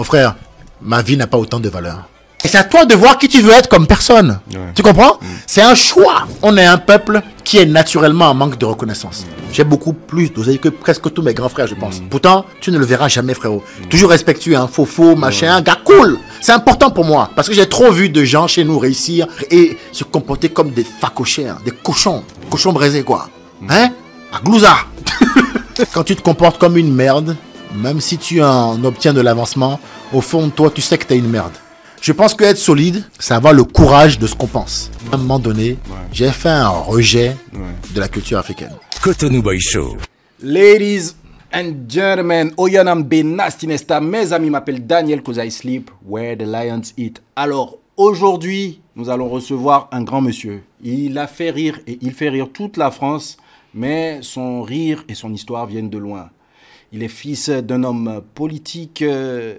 Mon frère, ma vie n'a pas autant de valeur. Et c'est à toi de voir qui tu veux être comme personne. Ouais. Tu comprends? C'est un choix. On est un peuple qui est naturellement en manque de reconnaissance. J'ai beaucoup plus d'oseille que presque tous mes grands frères, je pense. Pourtant, tu ne le verras jamais, frérot. Toujours respectueux, hein, faux, machin, un gars cool. C'est important pour moi. Parce que j'ai trop vu de gens chez nous réussir et se comporter comme des facochères, des cochons. Cochons braisés, quoi. Hein? À glouza. Quand tu te comportes comme une merde, même si tu en obtiens de l'avancement, au fond de toi, tu sais que t'es une merde. Je pense qu'être solide, c'est avoir le courage de ce qu'on pense. À un moment donné, j'ai fait un rejet de la culture africaine. Cotonou Boy Show. Ladies and gentlemen, Oyanam Benastinesta, mes amis m'appellent Daniel cause I sleep where the lions eat. Alors aujourd'hui, nous allons recevoir un grand monsieur. Il a fait rire et il fait rire toute la France, mais son rire et son histoire viennent de loin. Il est fils d'un homme politique de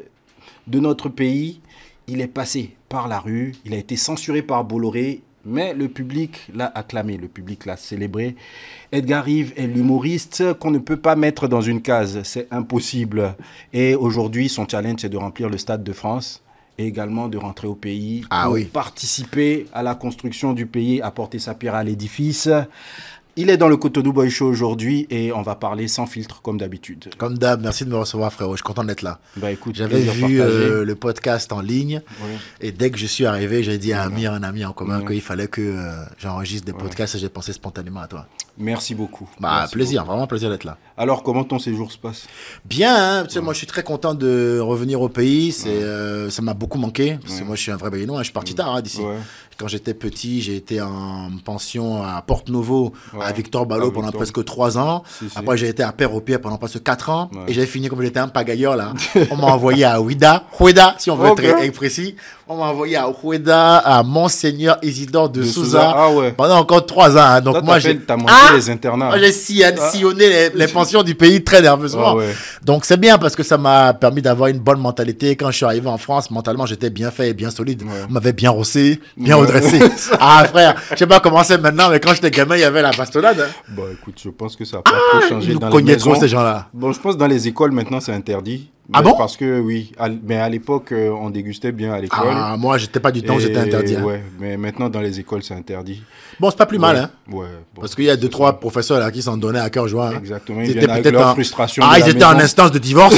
notre pays. Il est passé par la rue, il a été censuré par Bolloré, mais le public l'a acclamé, le public l'a célébré. Edgar Rive est l'humoriste qu'on ne peut pas mettre dans une case, c'est impossible. Et aujourd'hui, son challenge, c'est de remplir le Stade de France et également de rentrer au pays, pour participer à la construction du pays, apporter sa pierre à l'édifice. Il est dans le Cotonou Boy Show aujourd'hui et on va parler sans filtre comme d'habitude. Comme d'hab, merci de me recevoir, frérot. Je suis content d'être là. Bah écoute, j'avais vu le podcast en ligne et dès que je suis arrivé, j'ai dit à Amir, un ami en commun, qu'il fallait que j'enregistre des podcasts et j'ai pensé spontanément à toi. Merci beaucoup. Bah, merci plaisir, beaucoup. Vraiment plaisir d'être là. Alors, comment ton séjour se passe? Bien, hein, tu sais, moi je suis très content de revenir au pays. Ça m'a beaucoup manqué. Parce que moi je suis un vrai Béninois, je suis parti tard d'ici. Quand j'étais petit, j'ai été en pension à Porte-Nouveau, à Victor Ballot pendant presque 3 ans. Après, j'ai été à Père-au-Pierre pendant presque 4 ans. Et j'ai fini comme j'étais un pagailleur là. On m'a envoyé à Ouida, si on veut être précis. On m'a envoyé à Ouida, à Monseigneur Isidore de Souza pendant encore 3 ans. Hein. Donc toi, t'as monté les internats. Moi, j'ai sillonné les pensions du pays très nerveusement. Donc c'est bien parce que ça m'a permis d'avoir une bonne mentalité. Quand je suis arrivé en France, mentalement, j'étais bien fait et bien solide. On m'avait bien rossé, bien redressé. Ah frère, je sais pas comment c'est maintenant, mais quand j'étais gamin, il y avait la bastonnade. Hein. Bon, écoute, je pense que ça n'a pas trop changé dans les maisons. Trop ces gens-là. Bon, je pense que dans les écoles, maintenant, c'est interdit. Ah bon? Parce que oui, mais à l'époque, on dégustait bien à l'école. Ah, moi, j'étais pas du temps où c'était interdit. Hein. Ouais, mais maintenant, dans les écoles, c'est interdit. Bon, c'est pas plus mal, hein. Ouais. Bon, parce qu'il y a 2-3 professeurs là qui s'en donnaient à cœur joie. Hein. Exactement. Ils étaient avec leur frustration. Ah, ils étaient en instance de divorce.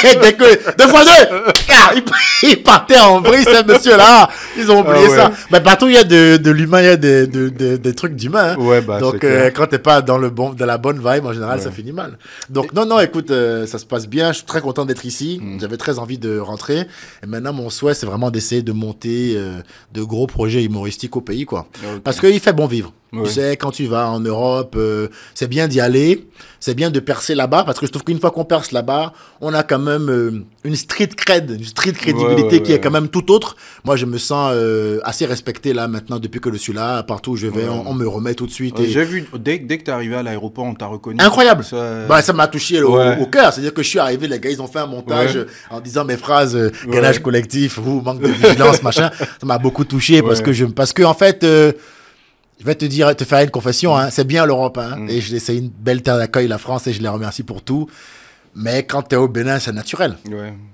et dès que 2 fois 2, ils partaient en vrille, ces messieurs-là. Ils ont oublié ça. Mais partout, il y a de l'humain, il y a des trucs d'humain. Hein. Ouais, bah, donc, quand t'es pas dans la bonne vibe, en général, ça finit mal. Donc, non, écoute, ça se passe bien. Je suis très content d'être ici. J'avais très envie de rentrer. Et maintenant, mon souhait, c'est vraiment d'essayer de monter de gros projets humoristiques au pays, quoi. Parce qu'il fait bon vivre. Tu sais, quand tu vas en Europe, c'est bien d'y aller, c'est bien de percer là-bas, parce que je trouve qu'une fois qu'on perce là-bas, on a quand même une street cred, une street crédibilité qui est quand même tout autre. Moi, je me sens assez respecté là maintenant, depuis que je suis là, partout où je vais, on me remet tout de suite. J'ai vu, dès que tu es arrivé à l'aéroport, on t'a reconnu. Incroyable. Ça m'a touché au cœur, c'est-à-dire que je suis arrivé, les gars, ils ont fait un montage en disant mes phrases, gainage collectif, ou manque de vigilance, machin. Ça m'a beaucoup touché parce que en fait... je vais te faire une confession, hein. C'est bien l'Europe, hein. Et c'est une belle terre d'accueil, la France, et je les remercie pour tout. Mais quand t'es au Bénin, c'est naturel.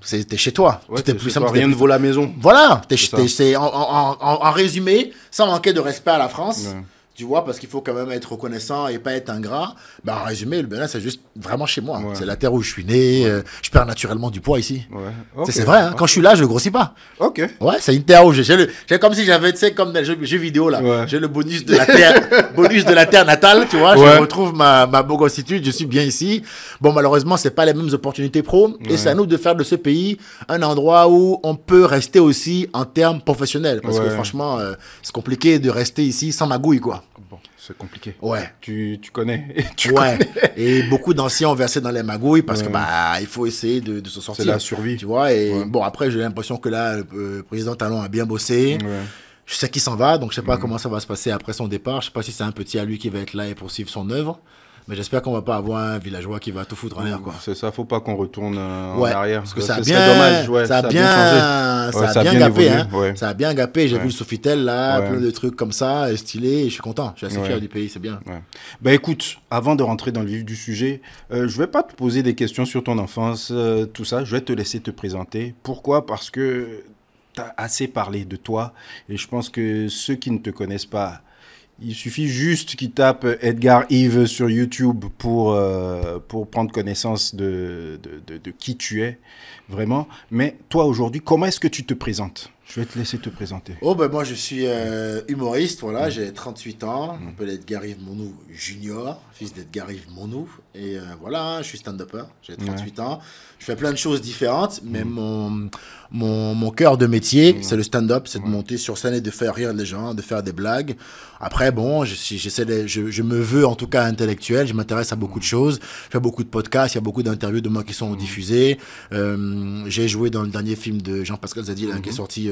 T'es chez toi. T'es plus simple. Rien ne vaut la maison. Voilà. En résumé, sans manquer de respect à la France. Tu vois, parce qu'il faut quand même être reconnaissant et pas être ingrat. Ben, en résumé, le Bénin, c'est juste vraiment chez moi. C'est la terre où je suis né. Je perds naturellement du poids ici. C'est vrai, hein. Quand je suis là, je grossis pas. Ouais, c'est une terre où j'ai comme si j'avais, tu sais, comme dans les jeux vidéo, là. J'ai le bonus de la terre natale, tu vois. Je retrouve ma bogossitude, je suis bien ici. Bon, malheureusement, c'est pas les mêmes opportunités pro. Et c'est à nous de faire de ce pays un endroit où on peut rester aussi en termes professionnels. Parce que franchement, c'est compliqué de rester ici sans magouille, quoi. Bon, c'est compliqué. Tu connais. Et beaucoup d'anciens ont versé dans les magouilles parce que il faut essayer de se sortir. C'est la survie. Tu vois, et bon, après, j'ai l'impression que là, le président Talon a bien bossé. Je sais qu'il s'en va, donc je sais pas comment ça va se passer après son départ. Je sais pas si c'est un petit à lui qui va être là et poursuivre son œuvre. Mais j'espère qu'on va pas avoir un villageois qui va tout foutre en l'air, quoi. C'est ça, faut pas qu'on retourne en arrière. Parce que ça a bien, dommage. Ouais, ça a bien gâpé, hein. Ouais. Ça a bien gâpé. J'ai vu le Sofitel là, plein de trucs comme ça, stylé. Et je suis content. Je suis assez fier du pays, c'est bien. Ouais. Ben écoute, avant de rentrer dans le vif du sujet, je vais pas te poser des questions sur ton enfance, tout ça. Je vais te laisser te présenter. Pourquoi? Parce que tu as assez parlé de toi. Et je pense que ceux qui ne te connaissent pas, il suffit juste qu'ils tapent Edgar Yves sur YouTube pour prendre connaissance de qui tu es, vraiment. Mais toi, aujourd'hui, comment est-ce que tu te présentes? Je vais te laisser te présenter. Oh, ben moi, je suis humoriste, voilà, j'ai 38 ans. Je m'appelle Edgar Yves Monou Junior, fils d'Edgar Yves Monou. Et voilà, je suis stand-upper, j'ai 38 ans. Je fais plein de choses différentes, mais mon cœur de métier, c'est le stand-up, c'est de monter sur scène et de faire rire les gens, de faire des blagues. Après, bon, je me veux en tout cas intellectuel, je m'intéresse à beaucoup de choses. Je fais beaucoup de podcasts, il y a beaucoup d'interviews de moi qui sont diffusées. J'ai joué dans le dernier film de Jean-Pascal Zadi qui est sorti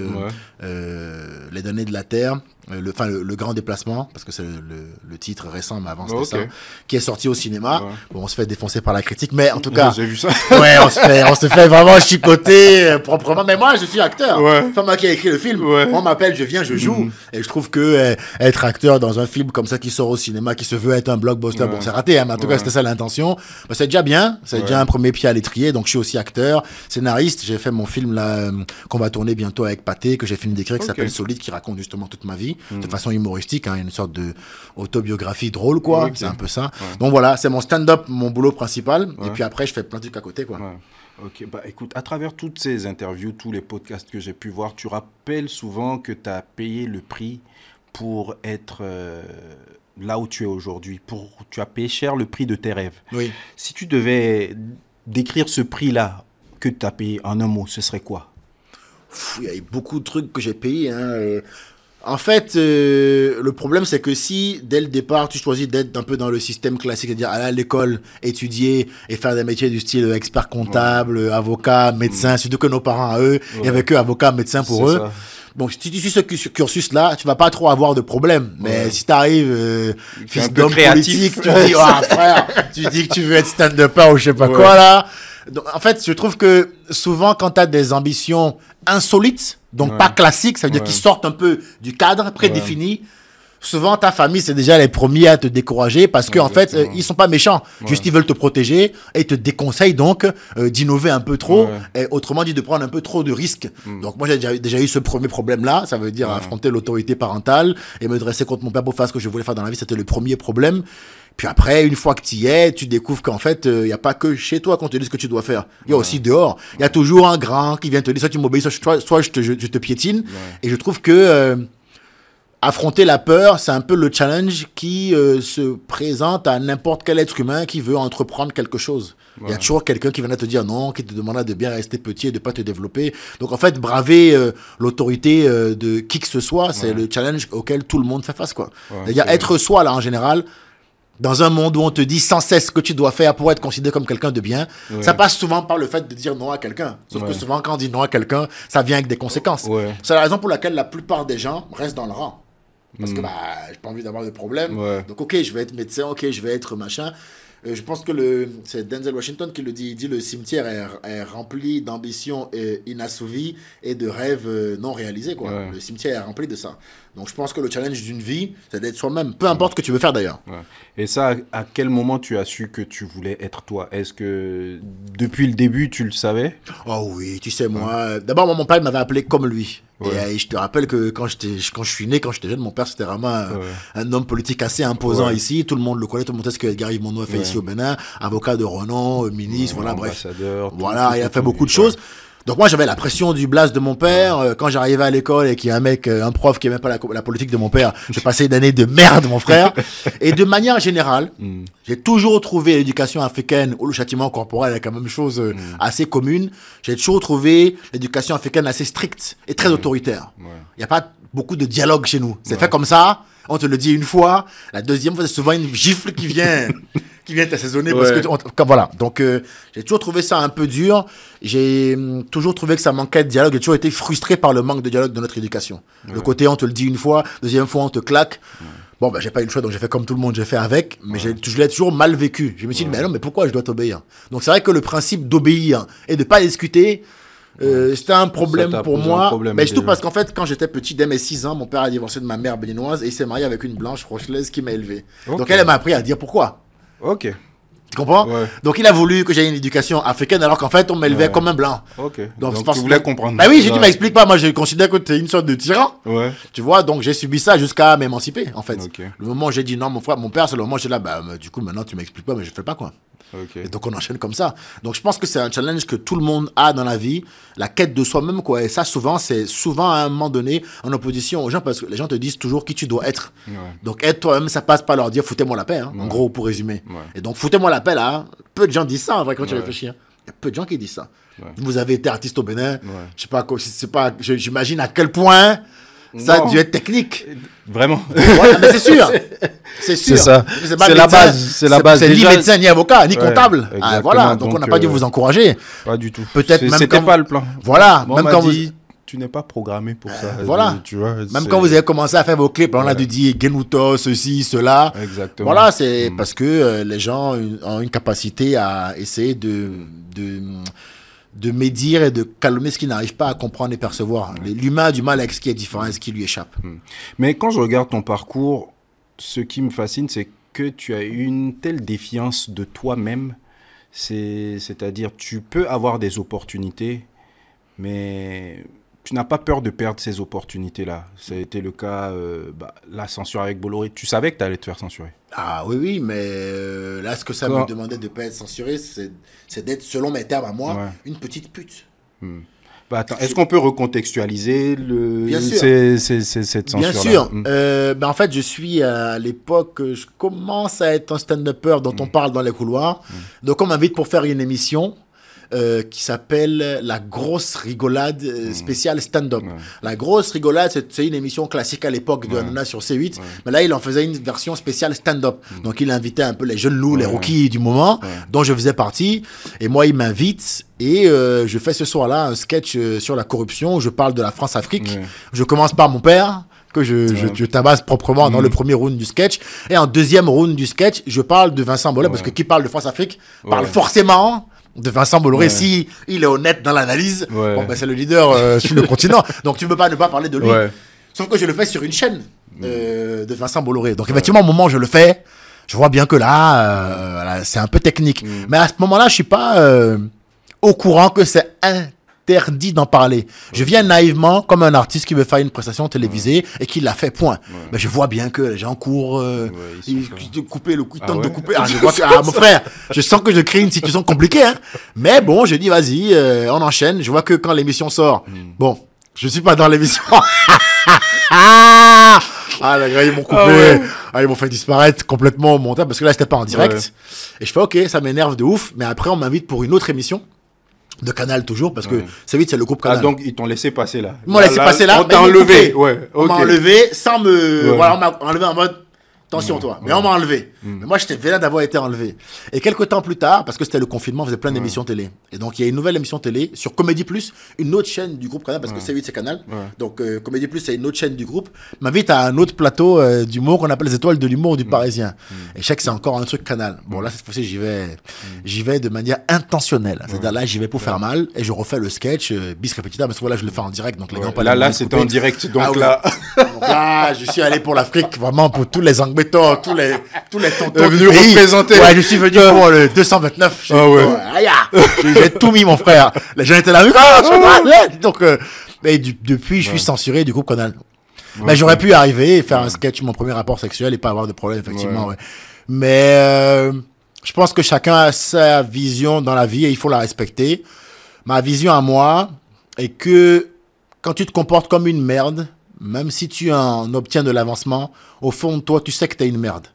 Les Données de la Terre, le Grand Déplacement, parce que c'est le titre récent, mais avant c'était ça, qui est sorti au cinéma. Bon, on se fait défoncer par la critique, mais en tout cas, j'ai vu ça. Ouais, on se fait vraiment chicoter proprement. Mais moi, je suis acteur. C'est moi qui ai écrit le film. On m'appelle, je viens, je joue. Et je trouve que être acteur dans un film comme ça qui sort au cinéma, qui se veut être un blockbuster, bon, c'est raté, hein, mais en tout cas, c'était ça l'intention. Bah, c'est déjà bien. C'est déjà un premier pied à l'étrier. Donc, je suis aussi acteur, scénariste. J'ai fait mon film là qu'on va tourner bientôt avec Pathé, que j'ai fini d'écrire, qui s'appelle Solide, qui raconte justement toute ma vie de façon humoristique, hein, une sorte de autobiographie drôle, quoi. C'est un peu ça. Donc voilà, c'est mon stand-up, mon boulot principal. Et puis après, je fais plein de trucs à côté, quoi. Ok, bah écoute, à travers toutes ces interviews, tous les podcasts que j'ai pu voir, tu rappelles souvent que tu as payé le prix pour être là où tu es aujourd'hui. Tu as payé cher le prix de tes rêves. Oui. Si tu devais décrire ce prix-là que tu as payé en un mot, ce serait quoi? Il y a eu beaucoup de trucs que j'ai payés, hein. En fait, le problème, c'est que si, dès le départ, tu choisis d'être un peu dans le système classique, c'est-à-dire aller à l'école, étudier et faire des métiers du style expert comptable, avocat, médecin, surtout que nos parents, à eux, il y avait que avocat, médecin pour eux. Ça. Donc, si tu suis ce cursus-là, tu vas pas trop avoir de problème. Mais si t'arrives, fils d'homme politique, tu dis, frère, tu dis que tu veux être stand-upper ou je sais pas quoi, là. Donc, en fait, je trouve que souvent, quand tu as des ambitions insolites, donc pas classiques, ça veut dire qu'ils sortent un peu du cadre prédéfini, souvent ta famille, c'est déjà les premiers à te décourager parce qu'en fait, ils sont pas méchants. Juste, ils veulent te protéger et ils te déconseillent donc d'innover un peu trop, et autrement dit, de prendre un peu trop de risques. Donc, moi, j'ai déjà eu ce premier problème-là. Ça veut dire affronter l'autorité parentale et me dresser contre mon père pour faire ce que je voulais faire dans la vie. C'était le premier problème. Puis après, une fois que tu y es, tu découvres qu'en fait, il n'y a pas que chez toi qu'on te dit ce que tu dois faire. Il y a aussi dehors. Il y a toujours un grand qui vient te dire, soit tu m'obéis, soit je te piétine. Et je trouve que affronter la peur, c'est un peu le challenge qui se présente à n'importe quel être humain qui veut entreprendre quelque chose. Il y a toujours quelqu'un qui viendra te dire non, qui te demandera de bien rester petit et de ne pas te développer. Donc en fait, braver l'autorité de qui que ce soit, c'est le challenge auquel tout le monde fait face, quoi. C'est-à-dire être soi, là, en général. Dans un monde où on te dit sans cesse ce que tu dois faire pour être considéré comme quelqu'un de bien, ça passe souvent par le fait de dire non à quelqu'un. Sauf que souvent, quand on dit non à quelqu'un, ça vient avec des conséquences. C'est la raison pour laquelle la plupart des gens restent dans le rang. Parce que j'ai pas envie d'avoir de problème. Donc, ok, je vais être médecin, ok, je vais être machin. Je pense que c'est Denzel Washington qui le dit. Il dit le cimetière est rempli d'ambitions inassouvies et de rêves non réalisés, quoi. Le cimetière est rempli de ça. Donc je pense que le challenge d'une vie, c'est d'être soi-même. Peu importe ce que tu veux faire d'ailleurs. Et ça, à quel moment tu as su que tu voulais être toi? Est-ce que depuis le début, tu le savais? Oh oui, tu sais, moi... D'abord, mon père m'avait appelé comme lui. Et je te rappelle que quand je suis né, quand j'étais jeune, mon père, c'était vraiment un homme politique assez imposant ici. Tout le monde le connaît, tout le monde sait ce que Edgar Yves Monou a fait ici au Bénin. Avocat de renom, ministre, voilà, bref. Voilà, il a fait beaucoup de choses. Donc moi, j'avais la pression du blast de mon père. Quand j'arrivais à l'école et qu'il y a un prof qui aimait pas la politique de mon père, j'ai passé une année de merde, mon frère. Et de manière générale, j'ai toujours trouvé l'éducation africaine ou le châtiment corporel est quand même chose assez commune. J'ai toujours trouvé l'éducation africaine assez stricte et très autoritaire. Il n'y a pas beaucoup de dialogue chez nous. C'est fait comme ça. On te le dit une fois. La deuxième fois, c'est souvent une gifle qui vient qui vient t'assaisonner parce que voilà. Donc j'ai toujours trouvé ça un peu dur. J'ai toujours trouvé que ça manquait de dialogue. J'ai toujours été frustré par le manque de dialogue de notre éducation. Le côté on te le dit une fois, deuxième fois on te claque. Bon, ben, j'ai pas eu le choix, donc j'ai fait comme tout le monde, j'ai fait avec, mais je l'ai toujours mal vécu. Je me suis dit, mais non, mais pourquoi je dois t'obéir? Donc c'est vrai que le principe d'obéir et de pas discuter, c'était un problème pour moi. Mais surtout parce qu'en fait, quand j'étais petit, dès mes 6 ans, mon père a divorcé de ma mère béninoise et il s'est marié avec une blanche rochelaise qui m'a élevé. Donc elle m'a appris à dire pourquoi. Ok. Tu comprends? Donc il a voulu que j'aie une éducation africaine alors qu'en fait on m'élevait comme un blanc. Ok. Donc tu voulais comprendre. Bah oui, j'ai dit, m'explique pas. Moi je considère que tu es une sorte de tyran. Tu vois, donc j'ai subi ça jusqu'à m'émanciper en fait. Le moment où j'ai dit non, mon père, c'est le moment où j'étais là, bah du coup maintenant tu m'expliques pas, mais je fais pas quoi. Et donc on enchaîne comme ça. Donc je pense que c'est un challenge que tout le monde a dans la vie, la quête de soi-même quoi. Et ça souvent, c'est souvent à un moment donné en opposition aux gens parce que les gens te disent toujours qui tu dois être. Donc être toi-même, ça passe par leur dire foutez-moi la paix, hein, en gros pour résumer. Et donc foutez-moi la paix là, peu de gens disent ça en vrai quand tu réfléchis. Hein. Il y a peu de gens qui disent ça. Vous avez été artiste au Bénin, je sais pas, j'imagine à quel point ça a dû être technique. Vraiment. Voilà, mais c'est sûr. C'est sûr. C'est ça. C'est la base. C'est la base. C'est ni médecin, ni avocat, ni comptable. Voilà. Donc on n'a pas dû vous encourager. Pas du tout. Peut-être même c'était pas le plan. Voilà. Même quand tu n'es pas programmé pour ça. Voilà. Tu vois, même quand vous avez commencé à faire vos clips, on a dû dire Genuto, ceci, cela. Exactement. Voilà, c'est parce que les gens ont une capacité à essayer de médire et de calmer ce qu'ils n'arrivent pas à comprendre et percevoir. L'humain a du mal avec ce qui est différent et ce qui lui échappe. Mais quand je regarde ton parcours, ce qui me fascine, c'est que tu as une telle défiance de toi-même. C'est-à-dire, tu peux avoir des opportunités, mais tu n'as pas peur de perdre ces opportunités-là. Ça a été le cas, la censure avec Bolloré. Tu savais que tu allais te faire censurer. Ah oui, mais là, ce que ça me demandait de ne pas être censuré, c'est d'être, selon mes termes à moi, une petite pute. Bah, attends, est-ce qu'on peut recontextualiser cette censure-là? Bien sûr. En fait, je suis à l'époque, je commence à être un stand-upper dont on parle dans les couloirs. Donc, on m'invite pour faire une émission qui s'appelle La Grosse Rigolade spéciale stand-up. La Grosse Rigolade, c'est une émission classique à l'époque de Hanouna sur C8, mais là, il en faisait une version spéciale stand-up. Donc, il invitait un peu les jeunes loups, les rookies du moment, dont je faisais partie. Et moi, il m'invite et je fais ce soir-là un sketch sur la corruption. Je parle de la France-Afrique. Je commence par mon père, que je tabasse proprement dans le premier round du sketch. Et en deuxième round du sketch, je parle de Vincent Bolloré, parce que qui parle de France-Afrique parle forcément de Vincent Bolloré. Si il est honnête dans l'analyse, bon, ben, c'est le leader sur le continent. Donc tu ne peux pas ne pas parler de lui. Sauf que je le fais sur une chaîne de Vincent Bolloré. Donc effectivement, au moment où je le fais, je vois bien que là, c'est un peu technique. Mais à ce moment-là, je ne suis pas au courant que c'est interdit d'en parler. Je viens naïvement comme un artiste qui veut faire une prestation télévisée et qui l'a fait, point. Mais je vois bien que les gens courent, ils tentent de couper. Je vois que, mon frère, je sens que je crée une situation compliquée. Hein. Mais bon, je dis, vas-y, on enchaîne. Je vois que quand l'émission sort, bon, je suis pas dans l'émission. Les gars, ils m'ont coupé. Ils m'ont fait disparaître complètement au montage parce que là, c'était pas en direct. Et je fais, ok, ça m'énerve de ouf. Mais après, on m'invite pour une autre émission. De Canal toujours, parce que c'est vite, c'est le groupe Canal. Ah, donc ils t'ont laissé passer là. Ils m'ont laissé passer là. On t'a enlevé. On m'a enlevé sans me. Voilà, on m'a enlevé en mode. Attention, toi. Mais on m'a enlevé. Mais moi, j'étais vénère d'avoir été enlevé. Et quelques temps plus tard, parce que c'était le confinement, on faisait plein d'émissions télé. Et donc, il y a une nouvelle émission télé sur Comédie Plus, une autre chaîne du groupe Canal, parce que C8, c'est Canal. Donc, Comédie Plus, c'est une autre chaîne du groupe. M'invite à un autre plateau d'humour qu'on appelle les étoiles de l'humour du Parisien. Et je sais que c'est encore un truc Canal. Bon, là, cette fois-ci, j'y vais de manière intentionnelle. C'est-à-dire, là, j'y vais pour faire mal et je refais le sketch bis repetita, parce que là, je le fais en direct. Donc, les gens là, c'était en direct. Donc là, je suis allé pour l'Afrique, vraiment pour tous les Angbetos, tous les tontons venu représenter. Ouais, je suis venu pour le 229. J'ai tout mis, mon frère. Les gens étaient là. Donc, depuis, je suis censuré du groupe Canal. Mais j'aurais pu arriver et faire un sketch, mon premier rapport sexuel et pas avoir de problème, effectivement. Mais je pense que chacun a sa vision dans la vie et il faut la respecter. Ma vision à moi est que quand tu te comportes comme une merde, même si tu en obtiens de l'avancement, au fond de toi, tu sais que tu es une merde.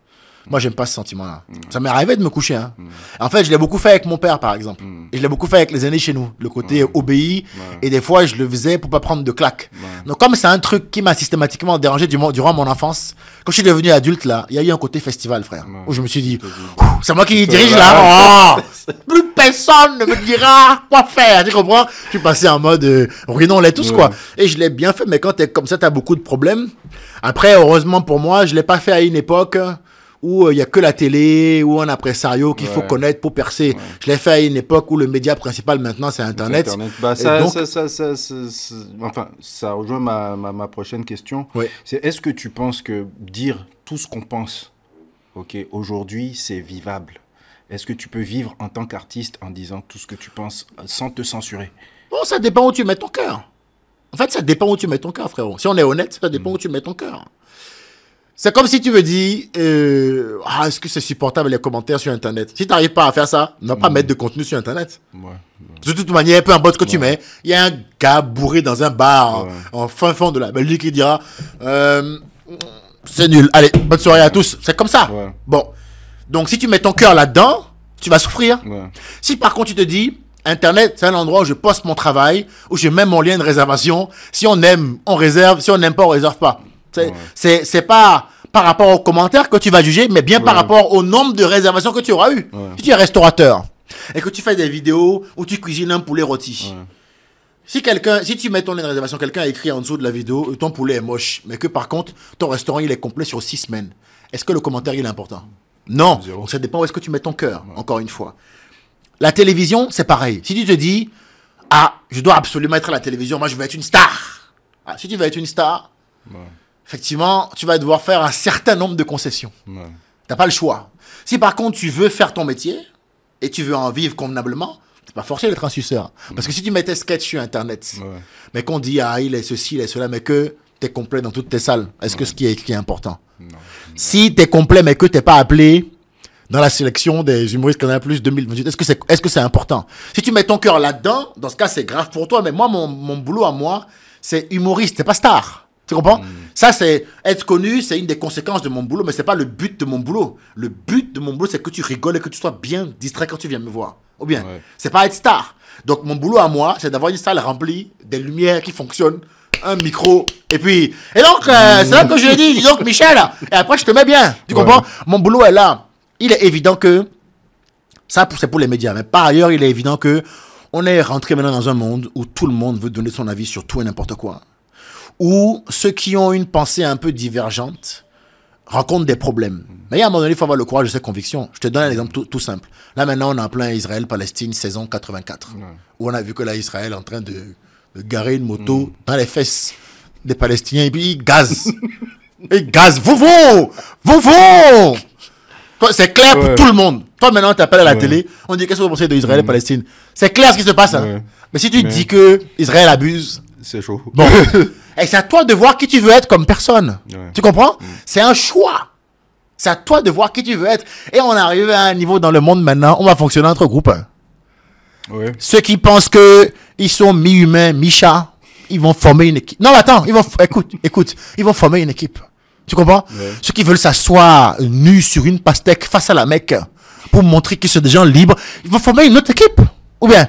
Moi, j'aime pas ce sentiment-là. Ça m'est arrivé de me coucher. Hein. En fait, je l'ai beaucoup fait avec mon père, par exemple. Et je l'ai beaucoup fait avec les aînés chez nous. Le côté obéi. Et des fois, je le faisais pour pas prendre de claques. Donc, comme c'est un truc qui m'a systématiquement dérangé durant mon enfance, quand je suis devenu adulte, là, il y a eu un côté festival, frère. Où je me suis dit, c'est moi qui dirige là. Oh, plus personne ne me dira quoi faire. Tu comprends? Je suis passé en mode, ruinons-les tous, quoi. Et je l'ai bien fait, mais quand t'es comme ça, t'as beaucoup de problèmes. Après, heureusement pour moi, je l'ai pas fait à une époque où il y a que la télé ou un impresario qu'il faut connaître pour percer. Je l'ai fait à une époque où le média principal maintenant c'est Internet. Bah, enfin, ça rejoint ma prochaine question. C'est est-ce que tu penses que dire tout ce qu'on pense, ok, aujourd'hui, c'est vivable? Est-ce que tu peux vivre en tant qu'artiste en disant tout ce que tu penses sans te censurer? Bon, ça dépend où tu mets ton cœur. En fait, ça dépend où tu mets ton cœur, frérot. Si on est honnête, ça dépend où tu mets ton cœur. C'est comme si tu me dis, est-ce que c'est supportable les commentaires sur Internet? Si tu n'arrives pas à faire ça, ne pas mettre de contenu sur Internet. De toute manière, peu importe ce que tu mets, il y a un gars bourré dans un bar en fin fond de la Belgique qui dira, c'est nul. Allez, bonne soirée à tous. C'est comme ça. Bon. Donc, si tu mets ton cœur là-dedans, tu vas souffrir. Si par contre, tu te dis, Internet, c'est un endroit où je poste mon travail, où je mets mon lien de réservation. Si on aime, on réserve. Si on n'aime pas, on réserve pas. C'est pas par rapport aux commentaires que tu vas juger, mais bien par rapport au nombre de réservations que tu auras eu. Si tu es restaurateur et que tu fais des vidéos où tu cuisines un poulet rôti. Si tu mets ton lien de réservation, quelqu'un a écrit en dessous de la vidéo, ton poulet est moche, mais que par contre, ton restaurant, il est complet sur 6 semaines. Est-ce que le commentaire, il est important? Non. Donc, ça dépend où est-ce que tu mets ton cœur, encore une fois. La télévision, c'est pareil. Si tu te dis, je dois absolument être à la télévision, moi je veux être une star. Si tu veux être une star, effectivement, tu vas devoir faire un certain nombre de concessions. Tu n'as pas le choix. Si par contre tu veux faire ton métier et tu veux en vivre convenablement, tu n'es pas forcé d'être un suceur. Parce que si tu mets tes sketchs sur Internet, mais qu'on dit, il est ceci, il est cela, mais que tu es complet dans toutes tes salles, est-ce que ce qui est écrit est important? Si tu es complet, mais que tu n'es pas appelé dans la sélection des humoristes Canal+ 2028, est-ce que c'est important? Si tu mets ton cœur là-dedans, dans ce cas, c'est grave pour toi. Mais moi, mon boulot à moi, c'est humoriste, c'est pas star. Tu comprends? Ça, c'est être connu, c'est une des conséquences de mon boulot, mais c'est pas le but de mon boulot. Le but de mon boulot, c'est que tu rigoles et que tu sois bien distrait quand tu viens me voir. Ou bien, c'est pas être star. Donc, mon boulot à moi, c'est d'avoir une salle remplie, des lumières qui fonctionnent, un micro, et puis... Et donc, c'est là que je dis, dis donc, Michel, et après, je te mets bien. Tu comprends? Mon boulot est là. Il est évident que, ça c'est pour les médias, mais par ailleurs, il est évident que on est rentré maintenant dans un monde où tout le monde veut donner son avis sur tout et n'importe quoi. Où ceux qui ont une pensée un peu divergente rencontrent des problèmes. Mais à un moment donné, il faut avoir le courage de ses convictions. Je te donne un exemple tout simple. Là, maintenant, on est en plein Israël-Palestine, saison 84. Où on a vu que là, Israël est en train de garer une moto dans les fesses des Palestiniens et puis ils gazent. Ils gazent. Vous! C'est clair pour tout le monde. Toi, maintenant, tu appelles à la télé, on dit qu'est-ce que vous pensez d'Israël et Palestine? C'est clair ce qui se passe. Hein? Mais si tu dis que Israël abuse, c'est chaud. Bon. Et c'est à toi de voir qui tu veux être comme personne. Tu comprends? C'est un choix. C'est à toi de voir qui tu veux être. Et on arrive à un niveau dans le monde maintenant, on va fonctionner entre groupes. Ceux qui pensent qu'ils sont mi-humains, mi-chats, ils vont former une équipe. Non, attends, écoute, ils vont former une équipe. Tu comprends? Ceux qui veulent s'asseoir nus sur une pastèque face à la Mecque pour montrer qu'ils sont des gens libres, ils vont former une autre équipe. Ou bien.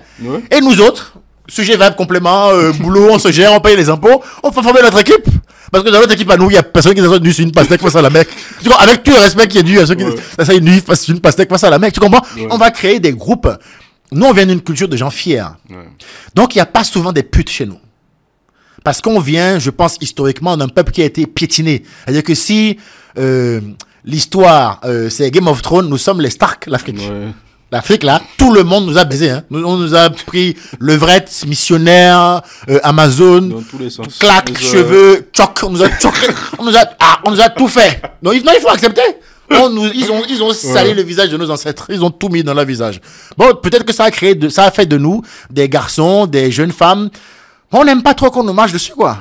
Et nous autres, sujet, verbe, complément, boulot, on se gère, on paye les impôts, on va former notre équipe. Parce que dans notre équipe à nous, il n'y a personne qui s'assoit nu sur une pastèque face à la Mecque. Tu comprends? Avec tout le respect qui est dû à ceux qui s'assoient nu sur une pastèque face à la Mecque. Tu comprends? On va créer des groupes. Nous, on vient d'une culture de gens fiers. Donc, il n'y a pas souvent des putes chez nous. Parce qu'on vient, je pense, historiquement, d'un peuple qui a été piétiné. C'est-à-dire que si l'histoire, c'est Game of Thrones, nous sommes les Stark, l'Afrique. L'Afrique, là, tout le monde nous a baisé. Hein. On nous a pris levrette, missionnaire, Amazon, dans tous les sens. Claque, cheveux, choc, on nous a choqué, on nous a tout fait. Non, il faut accepter. Ils ont salé le visage de nos ancêtres. Ils ont tout mis dans leur visage. Bon, peut-être que ça a fait de nous des garçons, des jeunes femmes. On n'aime pas trop qu'on nous marche dessus, quoi.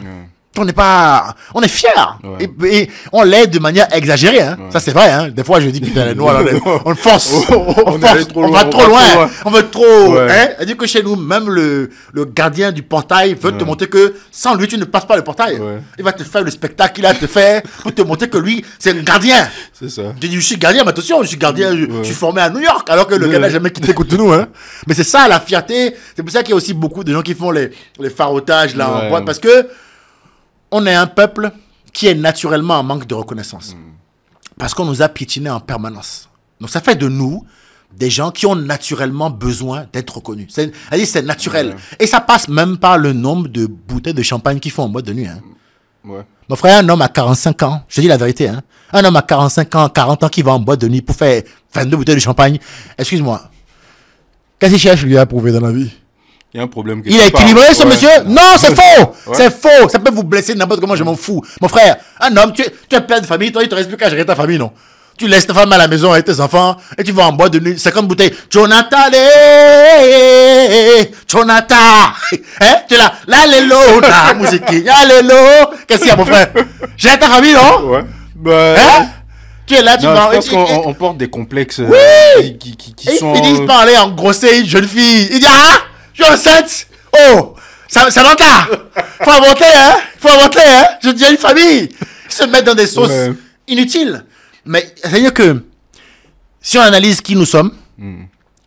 On n'est pas, on est fiers. Ouais. Et on l'est de manière exagérée, hein. Ouais. Ça, c'est vrai, hein. Des fois, je dis, putain, les noirs, on force. On va trop loin. On veut trop, ouais. Hein. C'est-à-dire que chez nous, même le gardien du portail veut te montrer que sans lui, tu ne passes pas le portail. Ouais. Il va te faire le spectacle qu'il a te faire pour te montrer que lui, c'est le gardien. C'est ça. Je dis, je suis gardien, mais attention, je suis gardien, je suis formé à New York, alors que le gars n'a jamais quitté Cotonou, hein. Mais c'est ça, la fierté. C'est pour ça qu'il y a aussi beaucoup de gens qui font les farotages, là, en boîte, parce que on est un peuple qui est naturellement en manque de reconnaissance. Parce qu'on nous a piétinés en permanence. Donc ça fait de nous des gens qui ont naturellement besoin d'être reconnus. C'est naturel. Ouais. Et ça passe même par le nombre de bouteilles de champagne qu'ils font en boîte de nuit. Hein. Ouais. Mon frère, un homme à 45 ans, je te dis la vérité, hein, un homme à 45 ans, 40 ans qui va en boîte de nuit pour faire 22 bouteilles de champagne, excuse-moi, qu'est-ce qu'il cherche lui à prouver dans la vie? Il y a un problème. Il est équilibré, ce monsieur? Non, c'est faux! Ouais. C'est faux! Ça peut vous blesser n'importe comment, je m'en fous. Mon frère, un homme, tu es père de famille, toi, il te reste plus qu'à gérer ta famille, non? Tu laisses ta femme à la maison avec tes enfants et tu vas en boîte de nuit, 50 bouteilles. Jonathan, Jonathan! Hein? Tu es là, l'allélo, la musique, l'allélo! Qu'est-ce qu'il y a, mon frère? Gère ta famille, non? Ouais. Hein? Tu es là, tu vas... Je pense qu'on porte des complexes qui sont... Ils disent pas aller engrosser une jeune fille. Il dit, ah! Je suis enceinte. Oh, ça m'entend. Faut inventer, hein. Faut inventer, hein. Je dis à une famille. Ils se mettent dans des sauces inutiles. Mais c'est-à-dire que si on analyse qui nous sommes,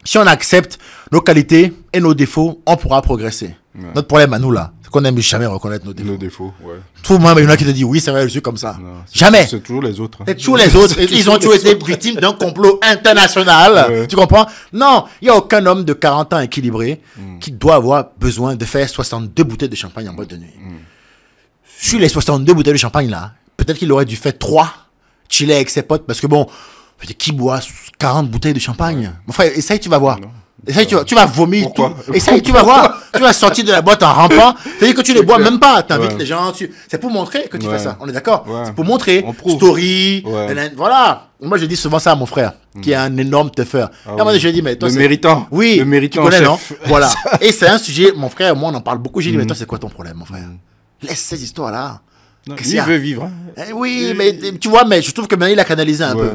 si on accepte nos qualités et nos défauts, on pourra progresser. Notre problème à nous, là, c'est qu'on n'aime jamais reconnaître nos défauts. Nos défauts, ouais. Tout le monde, il y en a qui te dit, oui, c'est vrai, je suis comme ça. Non, jamais. C'est toujours les autres. C'est toujours les autres. Ils ont toujours été victimes d'un complot international. Ouais. Tu comprends? Non, il n'y a aucun homme de 40 ans équilibré qui doit avoir besoin de faire 62 bouteilles de champagne en boîte de nuit. Sur les 62 bouteilles de champagne, là, peut-être qu'il aurait dû faire 3, chiller avec ses potes, parce que bon, qui boit 40 bouteilles de champagne? Mon frère, essaye, tu vas voir. Non. Essaye, tu vas vomir. Pourquoi? Essaye, tu vas voir. Tu vas sortir de la boîte en rampant. C'est-à-dire que tu les bois même pas. Tu invites les gens. C'est pour montrer que tu fais ça. On est d'accord? C'est pour montrer. Story. Voilà. Moi, je dis souvent ça à mon frère, qui est un énorme teufeur. Et moi, je lui dis, mais toi, le méritant. Oui. Le méritant. Tu connais, non? Voilà. Et c'est un sujet, mon frère et moi, on en parle beaucoup. J'ai dit, mais toi, c'est quoi ton problème, mon frère? Laisse ces histoires-là. Il veut vivre. Oui, mais tu vois, mais je trouve que maintenant, il a canalisé un peu.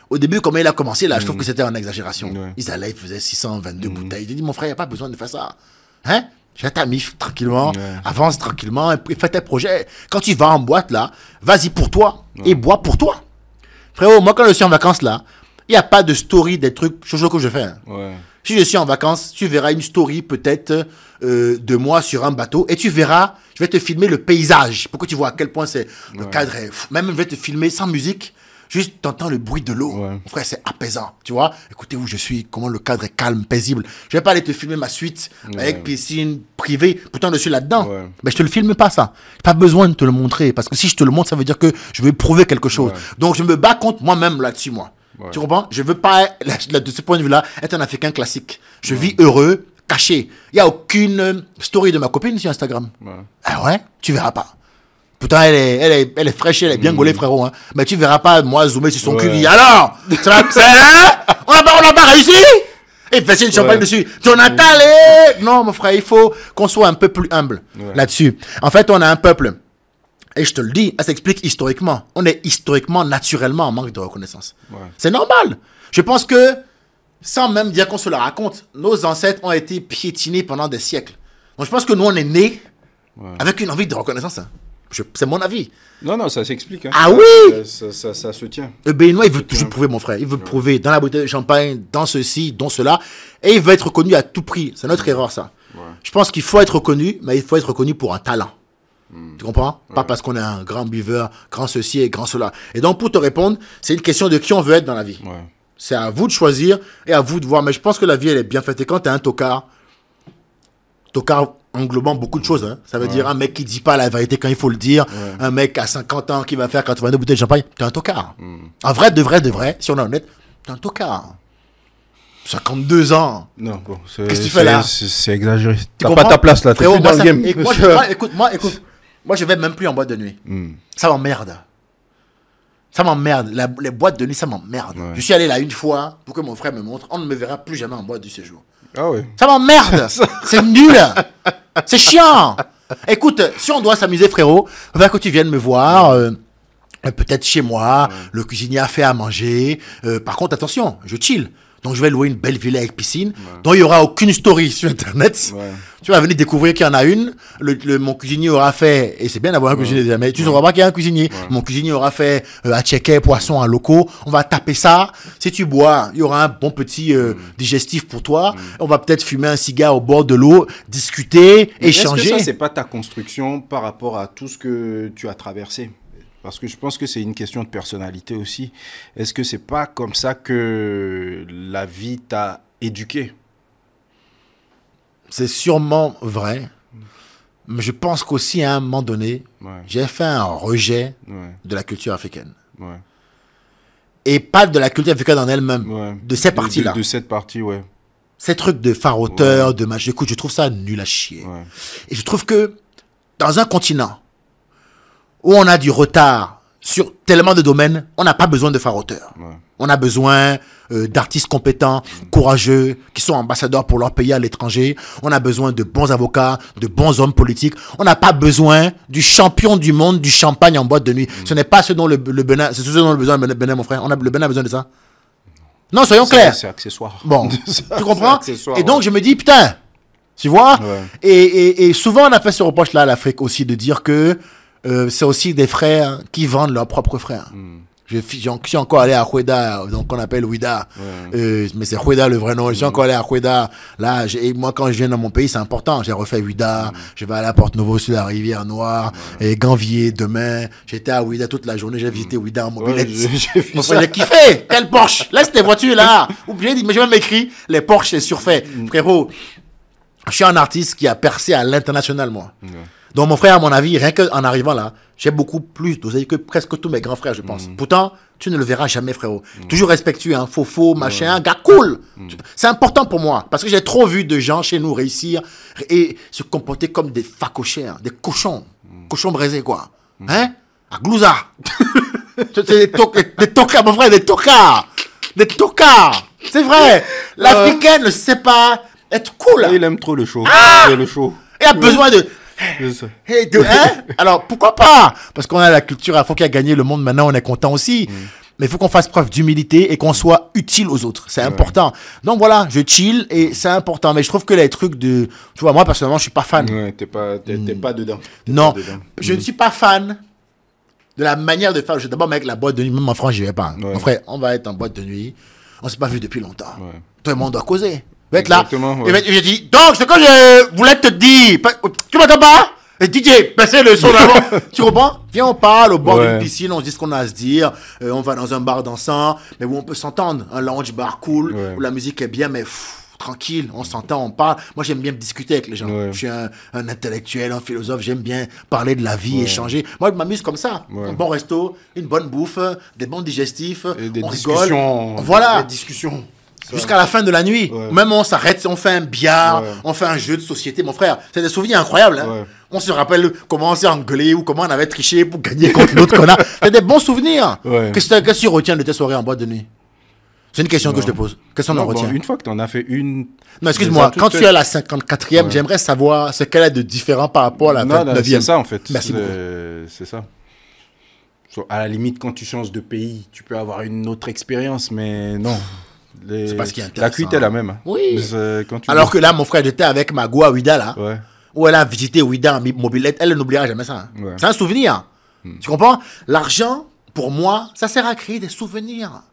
Au début, comment il a commencé, là, je trouve que c'était en exagération. Ils allaient, ils faisaient 622 bouteilles. Il dit, mon frère, il n'y a pas besoin de faire ça. Hein? J'ai ta mif tranquillement, avance tranquillement, et fais tes projets. Quand tu vas en boîte, là, vas-y pour toi et bois pour toi. Frérot, moi, quand je suis en vacances, là, il n'y a pas de story des trucs, chose que je fais. Hein. Si je suis en vacances, tu verras une story peut-être de moi sur un bateau et tu verras, je vais te filmer le paysage pour que tu vois à quel point c'est le cadre est fou. Même je vais te filmer sans musique. Juste, t'entends le bruit de l'eau. Mon frère, c'est apaisant. Tu vois? Écoutez où je suis, comment le cadre est calme, paisible. Je vais pas aller te filmer ma suite avec piscine privée. Pourtant, je suis là-dedans. Mais je te le filme pas, ça. J'ai pas besoin de te le montrer. Parce que si je te le montre, ça veut dire que je vais prouver quelque chose. Donc, je me bats contre moi-même là-dessus, moi. Tu comprends? Je veux pas, de ce point de vue-là, être un Africain classique. Je vis heureux, caché. Il y a aucune story de ma copine sur Instagram. Ah ouais? Tu verras pas. Pourtant, elle est fraîche, elle est bien gaulée, frérot. Hein. Mais tu verras pas, moi, zoomer sur son cul. Alors, on n'a pas réussi. Et fait une champagne dessus. Jonathan, non, mon frère, il faut qu'on soit un peu plus humble là-dessus. En fait, on a un peuple. Et je te le dis, ça s'explique historiquement. On est historiquement, naturellement en manque de reconnaissance. C'est normal. Je pense que, sans même dire qu'on se le raconte, nos ancêtres ont été piétinés pendant des siècles. Donc, je pense que nous, on est nés avec une envie de reconnaissance. Hein. C'est mon avis. Non, ça s'explique. Hein. Ah oui! Ça se tient. Le Béninois, il veut toujours prouver, mon frère. Il veut prouver dans la bouteille de champagne, dans ceci, dans cela. Et il veut être reconnu à tout prix. C'est notre erreur, ça. Je pense qu'il faut être reconnu, mais il faut être reconnu pour un talent. Tu comprends? Pas parce qu'on est un grand buveur, grand ceci et grand cela. Et donc, pour te répondre, c'est une question de qui on veut être dans la vie. C'est à vous de choisir et à vous de voir. Mais je pense que la vie, elle est bien faite. Et quand tu es un tocard englobant beaucoup de choses. Hein. Ça veut dire un mec qui dit pas la vérité quand il faut le dire. Un mec à 50 ans qui va faire 82 bouteilles de champagne. T'es un tocard. En vrai, de vrai, si on est honnête, t'es un tocard. 52 ans. Non, bon. Qu'est-ce que tu fais là? C'est exagéré. T'as pas ta place là. T'es plus dans le game. Écoute, moi, je vais même plus en boîte de nuit. Ça m'emmerde. Ça m'emmerde. Les boîtes de nuit, ça m'emmerde. Je suis allé là une fois pour que mon frère me montre. On ne me verra plus jamais en boîte du séjour. Ah ouais. Ça m'emmerde. C'est nul. C'est chiant. Écoute, si on doit s'amuser, frérot, va que tu viennes me voir. Peut-être chez moi, le cuisinier a fait à manger. Par contre, attention, je chill. Donc, je vais louer une belle villa avec piscine. Donc, il n'y aura aucune story sur Internet. Tu vas venir découvrir qu'il y en a une. Mon cuisinier aura fait, et c'est bien d'avoir un cuisinier, mais tu ne sauras pas qu'il y a un cuisinier. Mon cuisinier aura fait à checker poisson à locaux. On va taper ça. Si tu bois, il y aura un bon petit digestif pour toi. On va peut-être fumer un cigare au bord de l'eau, discuter, échanger. Est-ce que ça, c'est pas ta construction par rapport à tout ce que tu as traversé? Parce que je pense que c'est une question de personnalité aussi. Est-ce que c'est pas comme ça que la vie t'a éduqué? C'est sûrement vrai. Mais je pense qu'aussi, à un moment donné, j'ai fait un rejet de la culture africaine. Et pas de la culture africaine en elle-même. De ces parties-là. De cette partie, Ces trucs de phare-auteur, de match. Écoute, je trouve ça nul à chier. Et je trouve que dans un continent où on a du retard sur tellement de domaines, on n'a pas besoin de phare-auteur. On a besoin d'artistes compétents, courageux, qui sont ambassadeurs pour leur pays à l'étranger. On a besoin de bons avocats, de bons hommes politiques. On n'a pas besoin du champion du monde du champagne en boîte de nuit. Ce n'est pas ce dont le Bénin, c'est ce dont le besoin le Bénin, mon frère. Le Bénin a besoin de ça. Non, soyons clairs. C'est accessoire. Bon, tu comprends? Et donc, je me dis, putain, tu vois? Et souvent, on a fait ce reproche-là à l'Afrique aussi, de dire que c'est aussi des frères qui vendent leurs propres frères. Je suis encore allé à Oueda, donc on appelle Ouida, mais c'est Oueda le vrai nom. Je suis encore allé à Oueda. Là, moi, quand je viens dans mon pays, c'est important. J'ai refait Ouida, je vais aller à Porte-Nouveau sur la rivière Noire, et Ganvier demain. J'étais à Ouida toute la journée, j'ai visité Ouida en mobilette. J'ai kiffé. Quelle Porsche? Laisse tes voitures là. J'ai dit, mais j'ai même écrit, les Porsche, c'est surfait. Frérot, je suis un artiste qui a percé à l'international, moi. Donc, mon frère, à mon avis, rien qu'en arrivant là, j'ai beaucoup plus dosé que presque tous mes grands frères, je pense. Pourtant, tu ne le verras jamais, frérot. Toujours respectueux, hein, faux, machin, gars cool. C'est important pour moi, parce que j'ai trop vu de gens chez nous réussir et se comporter comme des facochers, des cochons. Cochons braisés, quoi. Hein? À Glouza. Des tocards, mon frère, des tocards. Des tocards. C'est vrai. L'Africaine ne sait pas être cool. Il aime trop le show. Le show. Il a besoin de... Alors, pourquoi pas? Parce qu'on a la culture afro qui a gagné le monde, maintenant on est content aussi. Mais il faut qu'on fasse preuve d'humilité et qu'on soit utile aux autres. C'est important. Donc voilà, je chill et c'est important. Mais je trouve que les trucs de... Tu vois, moi personnellement, je suis pas fan. T'es pas dedans. Non, je ne suis pas fan de la manière de faire. Je d'abord, mec, la boîte de nuit, même en France, j'y vais pas. Mon frère, on va être en boîte de nuit. On s'est pas vu depuis longtemps. Tout le monde doit causer. Être là. Et je dis, donc, ce que je voulais te dire, tu m'entends pas? Et DJ, passez le son d'avant. Tu comprends? Viens, on parle au bord d'une piscine, on se dit ce qu'on a à se dire. On va dans un bar dansant, mais où on peut s'entendre. Un lounge bar cool, où la musique est bien, mais tranquille, on s'entend, on parle. Moi, j'aime bien discuter avec les gens. Je suis un intellectuel, un philosophe, j'aime bien parler de la vie, échanger. Moi, je m'amuse comme ça. Un bon resto, une bonne bouffe, des bons digestifs, des on discussions. Rigole. Voilà. Des discussions. Jusqu'à la fin de la nuit. Même on s'arrête, on fait un billard, on fait un jeu de société, mon frère. C'est des souvenirs incroyables. Hein. On se rappelle comment on s'est engueulé ou comment on avait triché pour gagner contre l'autre connard. C'est des bons souvenirs. Qu'est-ce que tu retiens de tes soirées en boîte de nuit? C'est une question que je te pose. Qu'est-ce qu'on en retient? Une fois que tu en as fait une... Non, excuse-moi. Quand tu es à la 54e, j'aimerais savoir ce qu'elle a de différent par rapport à la 29e. C'est ça, en fait. Merci beaucoup. C'est ça. À la limite, quand tu changes de pays, tu peux avoir une autre expérience, mais non. C'est pas ce qui est intéressant. La cuite est la même. Oui. Alors que là, mon frère, j'étais avec Mago à Ouida, là. Où elle a visité Ouida en mobilette. Elle n'oubliera jamais ça. C'est un souvenir. Tu comprends? L'argent, pour moi, ça sert à créer des souvenirs.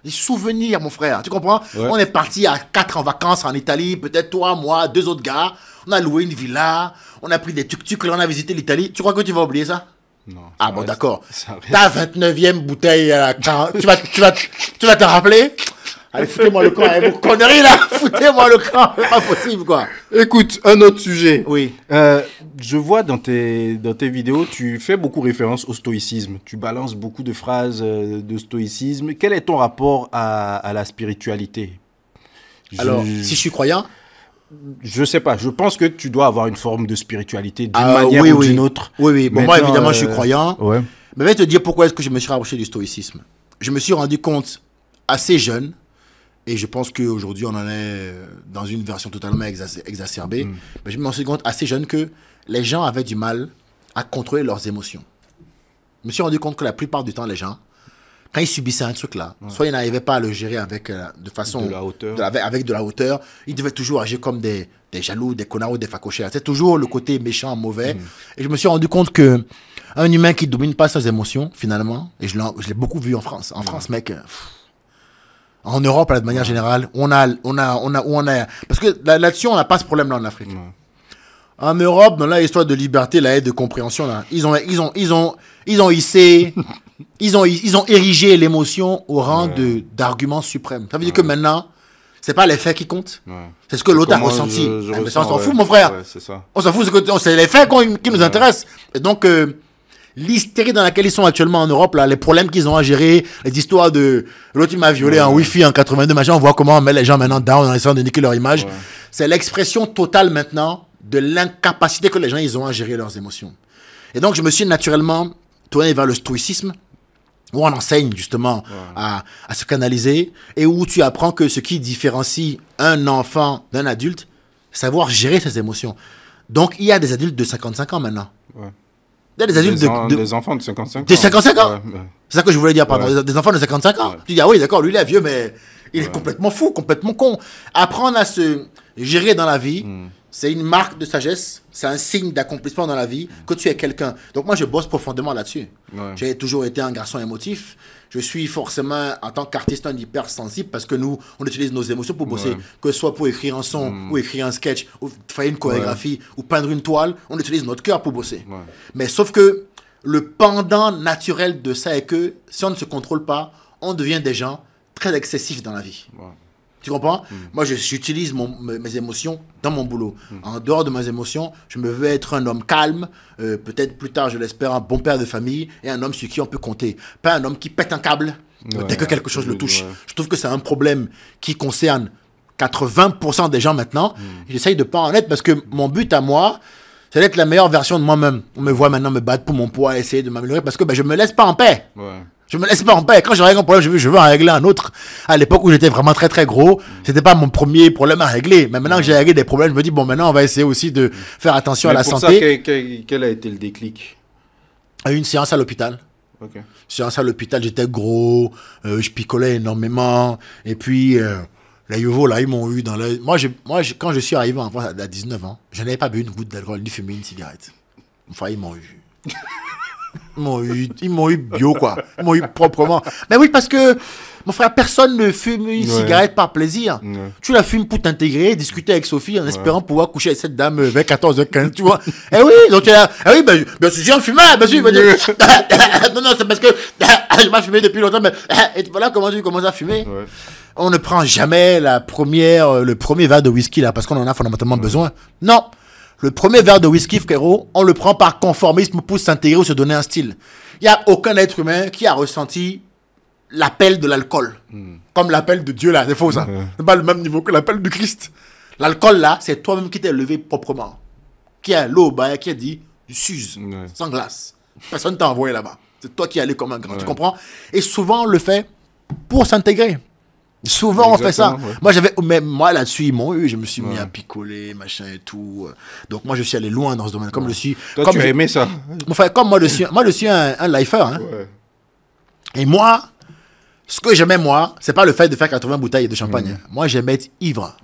Des souvenirs, mon frère. Tu comprends? On est parti à 4 en vacances en Italie. Peut-être toi, moi, 2 autres gars. On a loué une villa. On a pris des tuk-tuk. Là, on a visité l'Italie. Tu crois que tu vas oublier ça? Non. Ah bon, d'accord. Ta 29e bouteille, tu vas te rappeler? Allez, foutez-moi le camp avec vos conneries là. Foutez-moi le camp. C'est pas possible, quoi. Écoute, un autre sujet. Oui. Je vois dans tes vidéos, tu fais beaucoup référence au stoïcisme. Tu balances beaucoup de phrases de stoïcisme. Quel est ton rapport à la spiritualité? Alors, si je suis croyant? Je sais pas. Je pense que tu dois avoir une forme de spiritualité d'une manière ou d'une autre. Oui. Bon, moi, évidemment, je suis croyant. Mais je vais te dire pourquoi est-ce que je me suis rapproché du stoïcisme. Je me suis rendu compte assez jeune. Et je pense qu'aujourd'hui, on en est dans une version totalement exacerbée. Mais je me suis rendu compte assez jeune que les gens avaient du mal à contrôler leurs émotions. Je me suis rendu compte que la plupart du temps, les gens, quand ils subissaient un truc là, soit ils n'arrivaient pas à le gérer avec de façon de la hauteur. avec de la hauteur, ils devaient toujours agir comme des jaloux, des connards ou des facochères. C'est toujours le côté méchant, mauvais. Et je me suis rendu compte que un humain qui domine pas ses émotions, finalement, et je l'ai beaucoup vu en France. En France, mec, en Europe, de manière générale, parce que là-dessus, on n'a pas ce problème-là en Afrique. En Europe, dans l'histoire de liberté, là, et de compréhension, là, ils ont érigé l'émotion au rang d'argument suprême. Ça veut dire que maintenant, c'est pas les faits qui comptent. C'est ce que l'autre a ressenti. Mais ça, on s'en fout, mon frère. C'est ça. On s'en fout, c'est les faits qui nous intéressent. Et donc, l'hystérie dans laquelle ils sont actuellement en Europe, là, les problèmes qu'ils ont à gérer, les histoires de l'autre, il m'a violé en Wi-Fi en 82, machin, on voit comment on met les gens maintenant down en essayant de niquer leur image. C'est l'expression totale maintenant de l'incapacité que les gens ils ont à gérer leurs émotions. Et donc, je me suis naturellement tourné vers le stoïcisme, où on enseigne justement à se canaliser et où tu apprends que ce qui différencie un enfant d'un adulte, c'est savoir gérer ses émotions. Donc, il y a des adultes de 55 ans maintenant. Il y a des adultes des enfants de 55 ans. De 55 ans C'est ça que je voulais dire, pardon. Des enfants de 55 ans. Tu dis, ah oui, d'accord, lui, il est vieux, mais il est complètement fou, complètement con. Apprendre à se gérer dans la vie, c'est une marque de sagesse, c'est un signe d'accomplissement dans la vie, que tu es quelqu'un. Donc moi, je bosse profondément là-dessus. J'ai toujours été un garçon émotif. Je suis forcément, en tant qu'artiste, un hypersensible parce que nous, on utilise nos émotions pour bosser. Que ce soit pour écrire un son, ou écrire un sketch, ou faire une chorégraphie, ou peindre une toile, on utilise notre cœur pour bosser. Mais sauf que le pendant naturel de ça est que si on ne se contrôle pas, on devient des gens très excessifs dans la vie. Tu comprends? Moi, j'utilise mes émotions dans mon boulot. En dehors de mes émotions, je me veux être un homme calme, peut-être plus tard, je l'espère, un bon père de famille et un homme sur qui on peut compter. Pas un homme qui pète un câble dès que quelque chose le touche. Je trouve que c'est un problème qui concerne 80% des gens maintenant. J'essaye de pas en être parce que mon but à moi, c'est d'être la meilleure version de moi-même. On me voit maintenant me battre pour mon poids, essayer de m'améliorer parce que je me laisse pas en paix. Je me laisse pas en paix. Quand je règle un problème, je veux en régler un autre. À l'époque où j'étais vraiment très très gros, c'était pas mon premier problème à régler. Mais maintenant que j'ai réglé des problèmes, je me dis, bon, maintenant on va essayer aussi de faire attention à la santé. Ça, quel a été le déclic? Une séance à l'hôpital. Séance à l'hôpital, j'étais gros, je picolais énormément. Et puis, les Yovo, là, ils m'ont eu dans le... Moi, quand je suis arrivé en France à 19 ans, je n'avais pas bu une goutte d'alcool, ni fumé une cigarette. Enfin, ils m'ont eu. Ils m'ont eu bio, quoi. Ils m'ont eu proprement. Mais oui, parce que, mon frère, personne ne fume une cigarette par plaisir. Tu la fumes pour t'intégrer, discuter avec Sophie en espérant pouvoir coucher avec cette dame vers 14h15, tu vois. Eh oui, donc tu es là. Eh oui, ben, bien sûr, j'en fumais, bien sûr. Non, c'est parce que je m'ai fumé depuis longtemps, mais et voilà comment tu commences à fumer. On ne prend jamais le premier verre de whisky, là, parce qu'on en a fondamentalement besoin. Non. Le premier verre de whisky, frérot, on le prend par conformisme pour s'intégrer ou se donner un style. Il n'y a aucun être humain qui a ressenti l'appel de l'alcool. Comme l'appel de Dieu, là. C'est faux, ça. C'est pas le même niveau que l'appel du Christ. L'alcool, là, c'est toi-même qui t'es levé proprement. Qui a l'eau, qui a dit, suze, sans glace. Personne t'a envoyé là-bas. C'est toi qui es allé comme un grand. Tu comprends? Et souvent, on le fait pour s'intégrer. Souvent, on fait ça. Moi, là-dessus, ils m'ont eu. Je me suis mis à picoler, machin et tout. Donc, moi, je suis allé loin dans ce domaine. Comme je suis. Toi, comme tu as aimé ça? Enfin, comme moi, je suis un lifer. Hein. Et moi, ce que j'aimais, moi, c'est pas le fait de faire 80 bouteilles de champagne. Moi, j'aimais être ivre.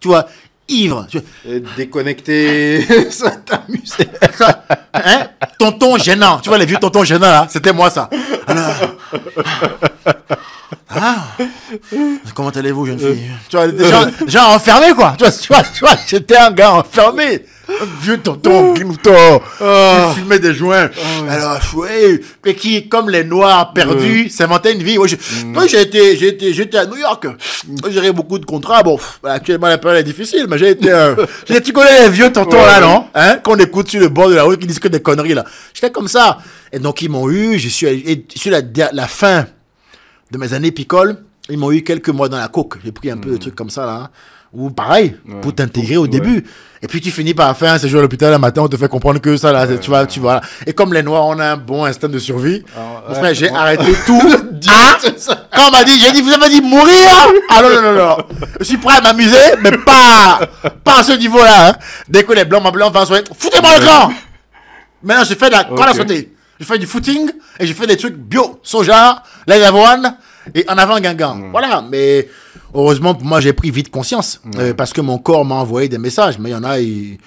Tu vois, ivre. Et déconnecté, ça t'amusait. Hein? Tonton gênant. Tu vois, les vieux tontons gênants, là, c'était moi, ça. Alors... Ah, comment allez-vous, jeune fille? Tu vois, des gens enfermés, quoi. Tu vois, j'étais un gars enfermé. Un vieux tonton, Grimouton, qui fumait des joints. Alors, et qui, comme les Noirs perdus, s'inventait une vie. Moi, j'étais à New York. J'ai géré beaucoup de contrats. Bon, actuellement, la période est difficile, mais tu connais les vieux tontons, là, non? Hein? Qu'on écoute sur le bord de la route, qui disent que des conneries, là. J'étais comme ça. Et donc, ils m'ont eu. Je suis sur la fin de mes années picole, ils m'ont eu quelques mois dans la coke. J'ai pris un peu de trucs comme ça, là. Ou pareil, pour t'intégrer au début. Et puis tu finis par faire un séjour à l'hôpital le matin, on te fait comprendre que ça, là, tu vois. Et comme les Noirs, on a un bon instinct de survie. Frère, j'ai arrêté tout. Quand on m'a dit, j'ai dit, vous avez dit mourir? Ah non, non, non, non. Je suis prêt à m'amuser, mais pas à ce niveau-là. Hein. Dès que les blancs, ma blanc, vont se foutez-moi le camp. Maintenant, je fais de la corde à sauter. Je fais du footing et je fais des trucs bio, soja, lait d'avoine et en avant Guingamp. Voilà, mais heureusement pour moi, j'ai pris vite conscience parce que mon corps m'a envoyé des messages. Mais il y en a, ils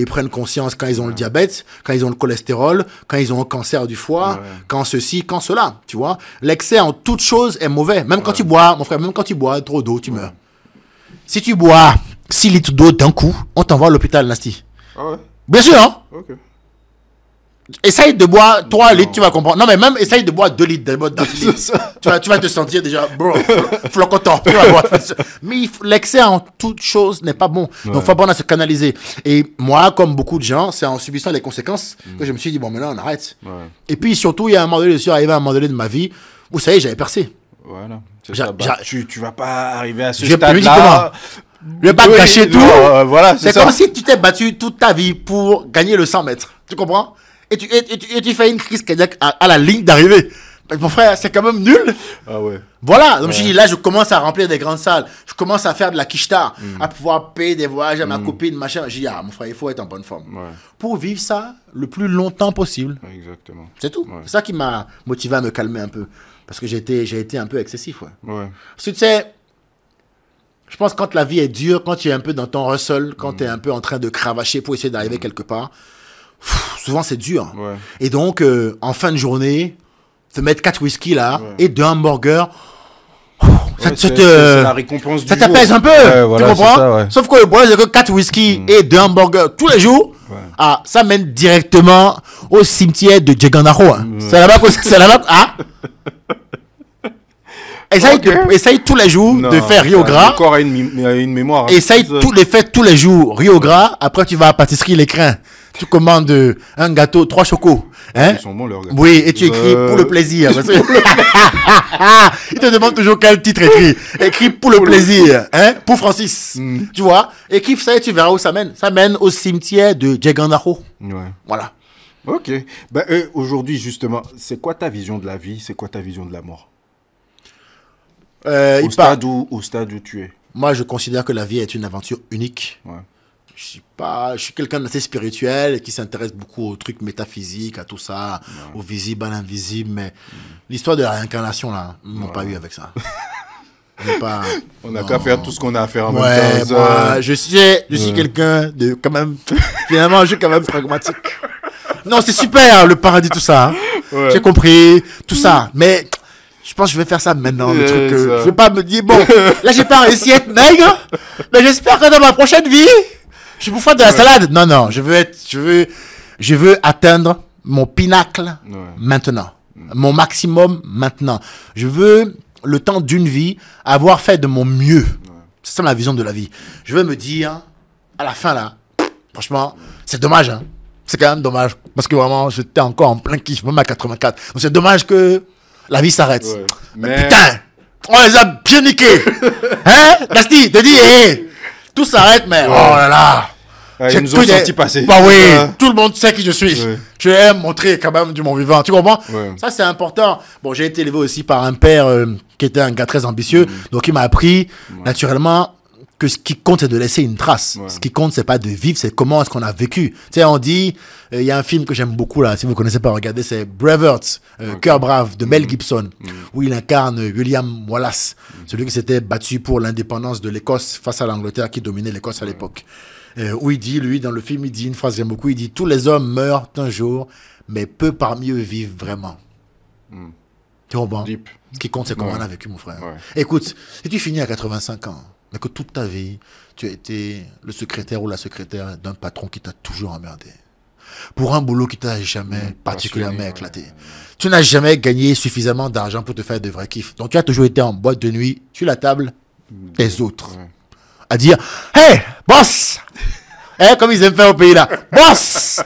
prennent conscience quand ils ont le diabète, quand ils ont le cholestérol, quand ils ont un cancer du foie, quand ceci, quand cela. Tu vois, l'excès en toute chose est mauvais. Même quand tu bois, mon frère, même quand tu bois trop d'eau, tu meurs. Si tu bois 6 litres d'eau d'un coup, on t'envoie à l'hôpital, Nasty. Ah ouais? Bien sûr, hein? Ok. Essaye de boire 3 litres, tu vas comprendre. Non, mais même essaye de boire 2 litres d'affilée. tu vas te sentir déjà, bro, flocotant. Tu vas boire. Mais l'excès en toute chose n'est pas bon. Donc, il faut apprendre à se canaliser. Et moi, comme beaucoup de gens, c'est en subissant les conséquences que je me suis dit, bon, maintenant, on arrête. Et puis, surtout, il y a un moment donné, je suis arrivé à un moment donné de ma vie où, ça y est, j'avais percé. Voilà. Ça, bah, tu vas pas arriver à ce stade-là. Je vais pas gâcher tout. Voilà, c'est comme si tu t'es battu toute ta vie pour gagner le 100 mètres. Tu comprends? Et tu fais une crise cardiaque à la ligne d'arrivée. Mon frère, c'est quand même nul. Ah ouais. Voilà. Donc, je dis, là, je commence à remplir des grandes salles. Je commence à faire de la quicheta, à pouvoir payer des voyages à ma copine, machin. Je dis, ah, mon frère, il faut être en bonne forme. Pour vivre ça le plus longtemps possible. Exactement. C'est tout. C'est ça qui m'a motivé à me calmer un peu. Parce que j'ai été un peu excessif. Parce que tu sais, je pense que quand la vie est dure, quand tu es un peu dans ton hustle, quand tu es un peu en train de cravacher pour essayer d'arriver quelque part, souvent c'est dur. Et donc, en fin de journée, te mettre 4 whisky là et 2 hamburgers, c'est la récompense du jour. Ça t'apaise un peu, voilà, tu comprends ça, Sauf que le problème c'est que 4 whisky et 2 hamburgers tous les jours, ça mène directement au cimetière de Djeganaro. C'est là-bas que c'est là-bas. Essaye tous les jours de faire Rio Gras. Le corps a une mémoire. Essaye tous les jours Rio Gras. Après, tu vas à pâtisserie L'Écrin. Tu commandes un gâteau, 3 chocos. Hein? Ils sont bons, leurs gâteaux. Oui, et tu écris pour le plaisir. Parce que... Il te demande toujours quel titre écrit. Écris pour le plaisir. Hein? Pour Francis. Tu vois? Écris ça et tu verras où ça mène. Ça mène au cimetière de Djeganaro. Voilà. Ok. Ben, aujourd'hui, justement, c'est quoi ta vision de la vie? C'est quoi ta vision de la mort? Au stade où tu es. Moi, je considère que la vie est une aventure unique. Je suis quelqu'un d'assez spirituel qui s'intéresse beaucoup aux trucs métaphysiques, à tout ça, au visible, à l'invisible. Mais l'histoire de la réincarnation, là, ils m'ont pas eu avec ça. On n'a qu'à faire tout ce qu'on a à faire en même temps. Moi, je suis quelqu'un de quand même... Finalement, je suis quand même pragmatique. Non, c'est super, le paradis, tout ça. Hein. J'ai compris, tout ça. Mais... je pense que je vais faire ça maintenant, le truc. Je vais pas me dire, bon, là, j'ai pas réussi à être maigre, mais j'espère que dans ma prochaine vie, je vais vous faire de la salade. Non, non, je veux atteindre mon pinacle maintenant. Mon maximum maintenant. Je veux, le temps d'une vie, avoir fait de mon mieux. C'est ça ma vision de la vie. Je veux me dire, à la fin, là, franchement, c'est dommage, hein. C'est quand même dommage. Parce que vraiment, j'étais encore en plein kiff, même à 84. Donc, c'est dommage que la vie s'arrête. Mais putain, on les a bien niqués. Hein? Gasti, te dis, hey, tout s'arrête, mais oh là là. Ils nous ont senti passer. Bah oui, tout le monde sait qui je suis. Je vais montrer quand même du mon vivant. Tu comprends? Ça, c'est important. Bon, j'ai été élevé aussi par un père qui était un gars très ambitieux. Donc, il m'a appris, naturellement, que ce qui compte, c'est de laisser une trace. Ce qui compte, c'est pas de vivre, c'est comment est-ce qu'on a vécu. Tu sais, on dit, il y a un film que j'aime beaucoup, là, si vous connaissez pas, regardez, c'est Braveheart, Cœur brave, de Mel Gibson, où il incarne William Wallace, celui qui s'était battu pour l'indépendance de l'Écosse face à l'Angleterre qui dominait l'Écosse à l'époque. Où il dit, lui, dans le film, il dit une phrase que j'aime beaucoup, il dit, tous les hommes meurent un jour, mais peu parmi eux vivent vraiment. Tu comprends? Ce qui compte, c'est comment on a vécu, mon frère. Écoute, si tu finis à 85 ans, mais que toute ta vie, tu as été le secrétaire ou la secrétaire d'un patron qui t'a toujours emmerdé. Pour un boulot qui t'a jamais particulièrement éclaté. Tu n'as jamais gagné suffisamment d'argent pour te faire de vrais kiffs. Donc tu as toujours été en boîte de nuit, sur la table des autres. À dire, hey, boss! Hein, comme ils aiment faire au pays là. Boss!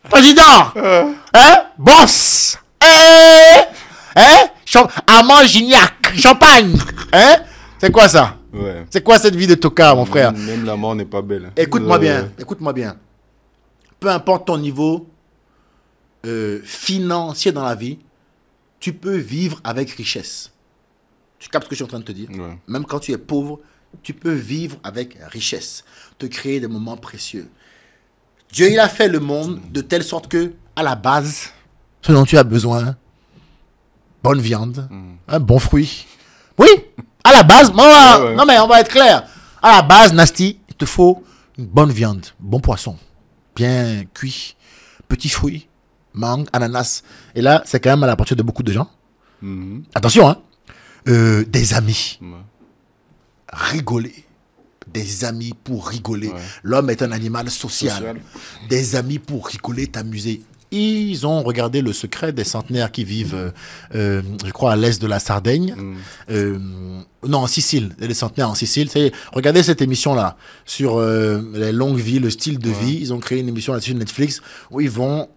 Président! Hein? Boss! Armand Gignac! Champagne! Hein? C'est quoi ça? C'est quoi cette vie de tocard, mon frère? Même la mort n'est pas belle. Écoute-moi bien, écoute-moi bien. Peu importe ton niveau financier dans la vie, tu peux vivre avec richesse. Tu captes ce que je suis en train de te dire? Ouais. Même quand tu es pauvre, tu peux vivre avec richesse, te créer des moments précieux. Dieu, il a fait le monde de telle sorte que, à la base, ce dont tu as besoin, bonne viande, un bon fruit. Oui, à la base, non mais on va être clair. À la base, Nasty, il te faut une bonne viande, bon poisson, bien cuit, petits fruits, mangue, ananas. Et là, c'est quand même à la portée de beaucoup de gens. Attention, hein. Des amis. Rigoler. Des amis pour rigoler. Ouais. L'homme est un animal social. Des amis pour rigoler, t'amuser. Ils ont regardé Le Secret des centenaires qui vivent, je crois, à l'est de la Sardaigne. Non, en Sicile. Les centenaires en Sicile. Regardez cette émission-là sur les longues vies, le style de vie. Ils ont créé une émission là-dessus sur Netflix où ils vont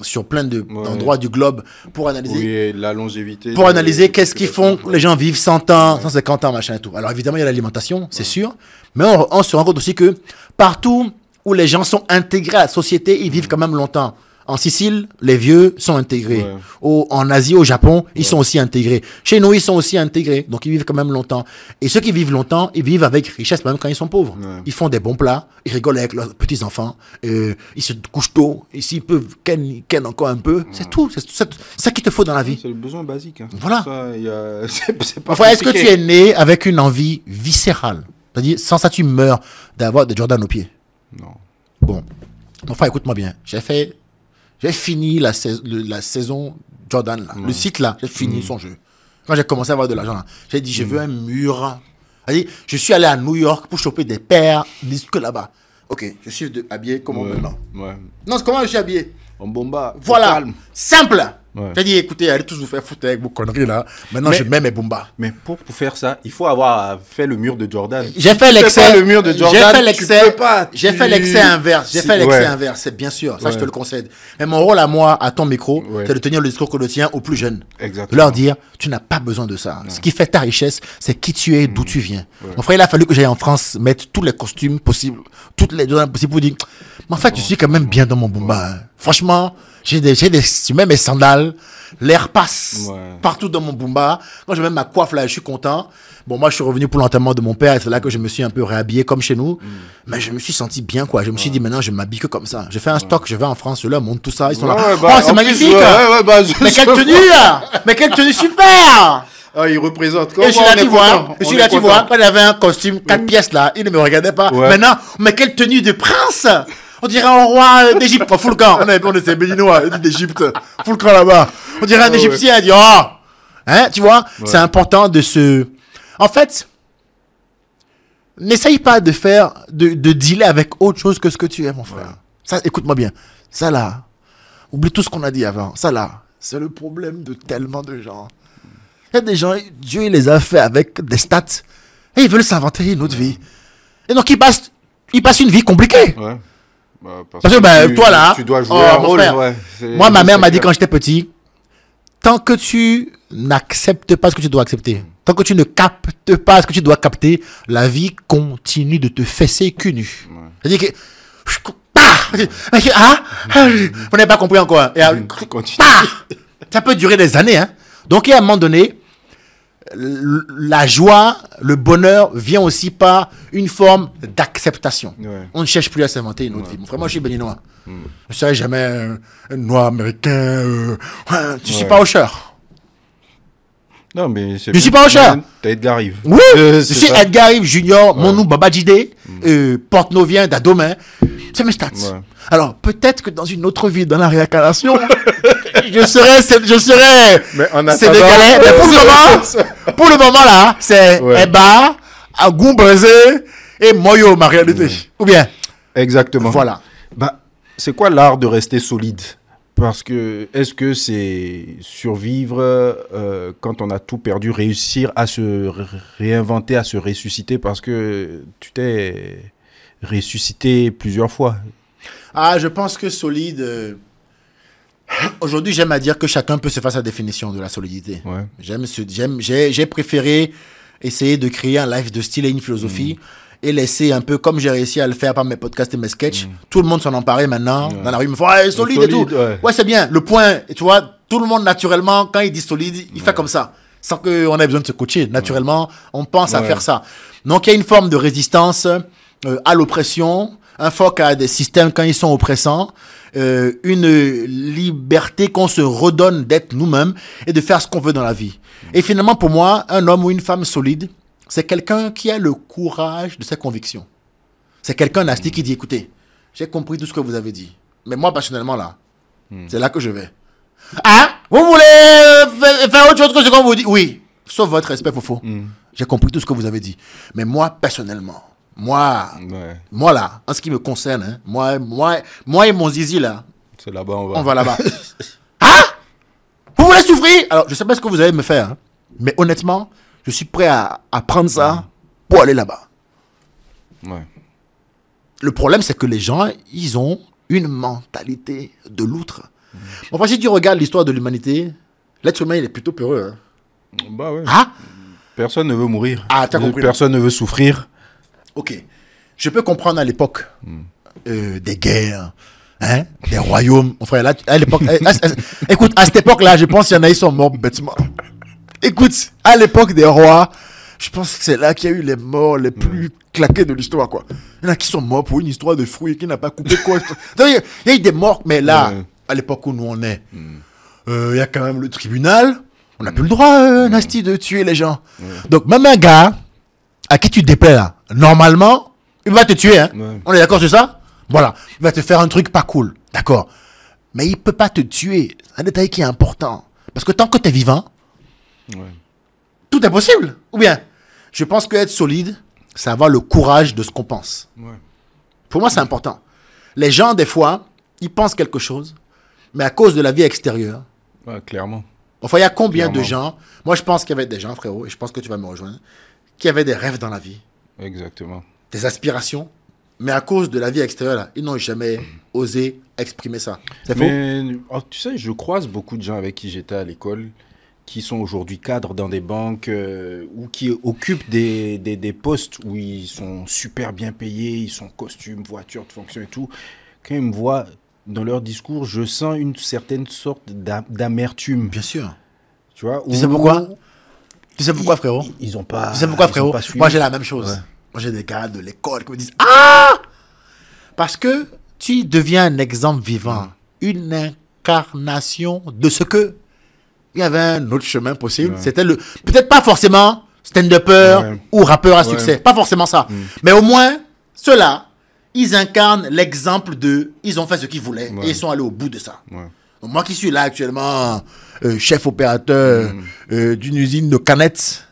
sur plein d'endroits du globe pour analyser. Oui, la longévité. Pour analyser qu'est-ce qu'ils font. Les gens vivent 100 ans, 150 ans, machin et tout. Alors évidemment, il y a l'alimentation, c'est sûr. Mais on se rend compte aussi que partout où les gens sont intégrés à la société, ils vivent quand même longtemps. En Sicile, les vieux sont intégrés. En Asie, au Japon, ils sont aussi intégrés. Chez nous, ils sont aussi intégrés. Donc, ils vivent quand même longtemps. Et ceux qui vivent longtemps, ils vivent avec richesse, même quand ils sont pauvres. Ils font des bons plats, ils rigolent avec leurs petits-enfants, ils se couchent tôt, et s'ils peuvent ken encore un peu, c'est tout. C'est ça qu'il te faut dans la vie. C'est le besoin basique. Hein. Voilà. C'est pas enfin, est-ce que tu es né avec une envie viscérale? C'est-à-dire, sans ça, tu meurs d'avoir des Jordan aux pieds? Non. Bon. Enfin, écoute-moi bien. J'ai fini la saison Jordan, là. Le site, là, j'ai fini son jeu. Quand j'ai commencé à avoir de l'argent, là, j'ai dit, je veux un mur. Je suis allé à New York pour choper des paires que là-bas. Ok, je suis habillé comment maintenant? Non, c'est comment je suis habillé? En bomba. Voilà, simple. Ouais. J'ai dit, écoutez, allez tous vous faire foutre avec vos conneries là. Maintenant, je mets mes bombas. Mais pour faire ça, il faut avoir fait le mur de Jordan. J'ai fait l'excès. Le mur de Jordan. J'ai fait l'excès. J'ai fait l'excès inverse. J'ai fait l'excès inverse, c'est bien sûr. Ça, je te le concède. Mais mon rôle à moi, à ton micro, c'est de tenir le discours que le tien aux plus jeunes. Exactement. De leur dire, tu n'as pas besoin de ça. Ce qui fait ta richesse, c'est qui tu es, d'où tu viens. Mon frère, il a fallu que j'aille en France mettre tous les costumes possibles, toutes les Jordan possibles pour dire, mais en fait, je suis quand même bien dans mon bomba. Hein. Franchement, je mets mes sandales, l'air passe partout dans mon boomba. Quand je mets ma coiffe là, je suis content. Bon, moi, je suis revenu pour l'enterrement de mon père et c'est là que je me suis un peu réhabillé comme chez nous. Mais je me suis senti bien, quoi. Je me suis dit, maintenant, je m'habille que comme ça. Je fais un stock, je vais en France, je leur montre tout ça. Ils sont là. Oh, c'est magnifique! Mais quelle tenue, là! Mais quelle tenue super! Ah, il représente. Et je suis là, tu vois, quand il avait un costume 4 pièces là, il ne me regardait pas. Maintenant, mais quelle tenue de prince! On dirait un roi d'Égypte, pas full camp. On est des Béninois, d'Égypte. Full camp là-bas. On dirait un Égyptien, il dit, oh! Hein, tu vois? C'est important de se... En fait, n'essaye pas de dealer avec autre chose que ce que tu es, mon frère. Ça, écoute-moi bien. Ça là, oublie tout ce qu'on a dit avant. Ça là, c'est le problème de tellement de gens. Il y a des gens, Dieu il les a fait avec des stats. Et ils veulent s'inventer une autre vie. Et donc, ils passent une vie compliquée. Ouais. Parce que toi là, tu dois jouer un rôle. Moi, ma mère m'a dit quand j'étais petit, tant que tu n'acceptes pas ce que tu dois accepter, tant que tu ne captes pas ce que tu dois capter, la vie continue de te fesser cul nu. C'est-à-dire que... vous n'avez pas compris encore. Ça peut durer des années. Hein. Donc, à un moment donné, la joie, le bonheur vient aussi par une forme d'acceptation. On ne cherche plus à s'inventer une autre vie. Mon frère, moi, je suis béninois. Je ne serai jamais un noir américain. Je ne suis pas Usher. Non, mais je ne suis pas Usher. T'as Edgar Rive. Oui, je suis Edgar Rive Junior, Monou Babajide, Porte-Novien d'Adomain. C'est mes stats. Alors, peut-être que dans une autre vie, dans la réincarnation, je serais sénégalais. Mais pour le moment là, c'est Eba, Agoumbezé et Moyo, ma réalité. Ou bien? Exactement. Voilà. C'est quoi l'art de rester solide? Parce que, est-ce que c'est survivre quand on a tout perdu, réussir à se réinventer, à se ressusciter? Parce que tu t'es ressuscité plusieurs fois. Ah, je pense que solide... Aujourd'hui, j'aime à dire que chacun peut se faire sa définition de la solidité. J'ai préféré essayer de créer un life de style et une philosophie et laisser un peu, comme j'ai réussi à le faire par mes podcasts et mes sketchs, tout le monde s'en emparait maintenant. Dans la rue, ils me font solide et tout. Ouais, c'est bien. Le point, tu vois, tout le monde naturellement, quand il dit solide, il fait comme ça. sans qu'on ait besoin de se coacher. Naturellement, on pense à faire ça. Donc, il y a une forme de résistance à l'oppression, un phoque à des systèmes quand ils sont oppressants, une liberté qu'on se redonne d'être nous-mêmes et de faire ce qu'on veut dans la vie. Et finalement, pour moi, un homme ou une femme solide, c'est quelqu'un qui a le courage de ses convictions. C'est quelqu'un, Nasty, qui dit, écoutez, j'ai compris tout ce que vous avez dit. Mais moi, personnellement, là, c'est là que je vais. Ah, vous voulez faire autre chose que ce qu'on vous dit? Oui, sauf votre respect, Fofo. J'ai compris tout ce que vous avez dit. Mais moi, personnellement, moi là, en ce qui me concerne, hein, moi et mon zizi, là, c'est là-bas, on va là-bas. Ah, vous voulez souffrir? Alors, je sais pas ce que vous allez me faire, hein, mais honnêtement, je suis prêt à prendre ça pour aller là-bas. Ouais. Le problème, c'est que les gens, ils ont une mentalité de loutre. Enfin, si tu regardes l'histoire de l'humanité, l'être humain, il est plutôt peureux. Hein. Bah ouais. Ah, Personne ne veut mourir. Ah, t'as compris, là. Personne ne veut souffrir. ok. Je peux comprendre à l'époque des guerres, hein, des royaumes. Mon frère, là, à l'époque, écoute, à cette époque-là, je pense qu'il y en a, ils sont morts bêtement. Écoute, à l'époque des rois, je pense que c'est là qu'il y a eu les morts les plus claqués de l'histoire, quoi. Il y en a qui sont morts pour une histoire de fruits qui n'a pas coupé quoi. Donc, il y a eu des morts, mais là, à l'époque où nous on est, il y a quand même le tribunal. On n'a plus le droit, Nasty, de tuer les gens. Donc, même un gars à qui tu déplais, là, normalement, il va te tuer, hein. On est d'accord sur ça? Voilà. Il va te faire un truc pas cool. D'accord. Mais il peut pas te tuer. C'est un détail qui est important. Parce que tant que tu es vivant, tout est possible. Ou bien, je pense qu'être solide, c'est avoir le courage de ce qu'on pense. Pour moi, c'est important. Les gens, des fois, ils pensent quelque chose, mais à cause de la vie extérieure. Ouais, clairement. Enfin, il y a combien de gens, moi je pense qu'il y avait des gens, frérot, et je pense que tu vas me rejoindre, qui avaient des rêves dans la vie. Exactement. Des aspirations, mais à cause de la vie extérieure, là, ils n'ont jamais osé exprimer ça. C'est faux? Mais tu sais, je croise beaucoup de gens avec qui j'étais à l'école qui sont aujourd'hui cadres dans des banques ou qui occupent des postes où ils sont super bien payés, ils sont costumes, voitures de fonction et tout. Quand ils me voient dans leur discours, je sens une certaine sorte d'amertume. Bien sûr. Tu vois? Tu sais pourquoi? Tu sais pourquoi, frérot? Ils ont pas. Tu sais pourquoi, frérot? Pas Moi, j'ai la même chose. Moi, j'ai des gars de l'école qui me disent « Ah !» Parce que tu deviens un exemple vivant, une incarnation de ce que il y avait un autre chemin possible. C'était le... Peut-être pas forcément stand-upper ou rappeur à succès. Pas forcément ça. Mais au moins, ceux-là, ils incarnent l'exemple de... Ils ont fait ce qu'ils voulaient et ils sont allés au bout de ça. Donc, moi qui suis là actuellement, chef opérateur d'une usine de canettes,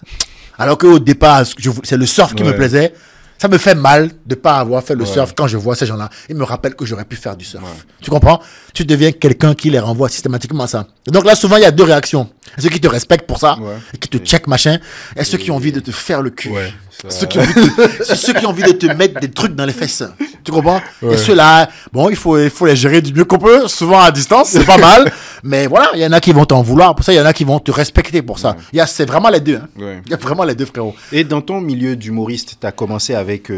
alors qu'au départ, c'est le surf qui me plaisait, ça me fait mal de ne pas avoir fait le surf quand je vois ces gens-là. Ils me rappellent que j'aurais pu faire du surf. Tu comprends? Tu deviens quelqu'un qui les renvoie systématiquement à ça. Et donc là, souvent, il y a deux réactions. Ceux qui te respectent pour ça, et qui te check machin, et ceux qui ont envie de te faire le cul. Ceux qui ont envie de te mettre des trucs dans les fesses. Tu comprends? Et ceux-là, bon, il faut les gérer du mieux qu'on peut, souvent à distance, c'est pas mal. Mais voilà, il y en a qui vont t'en vouloir pour ça, il y en a qui vont te respecter pour ça. C'est vraiment les deux. Hein. Il y a vraiment les deux, frérot. Et dans ton milieu d'humoriste, tu as commencé avec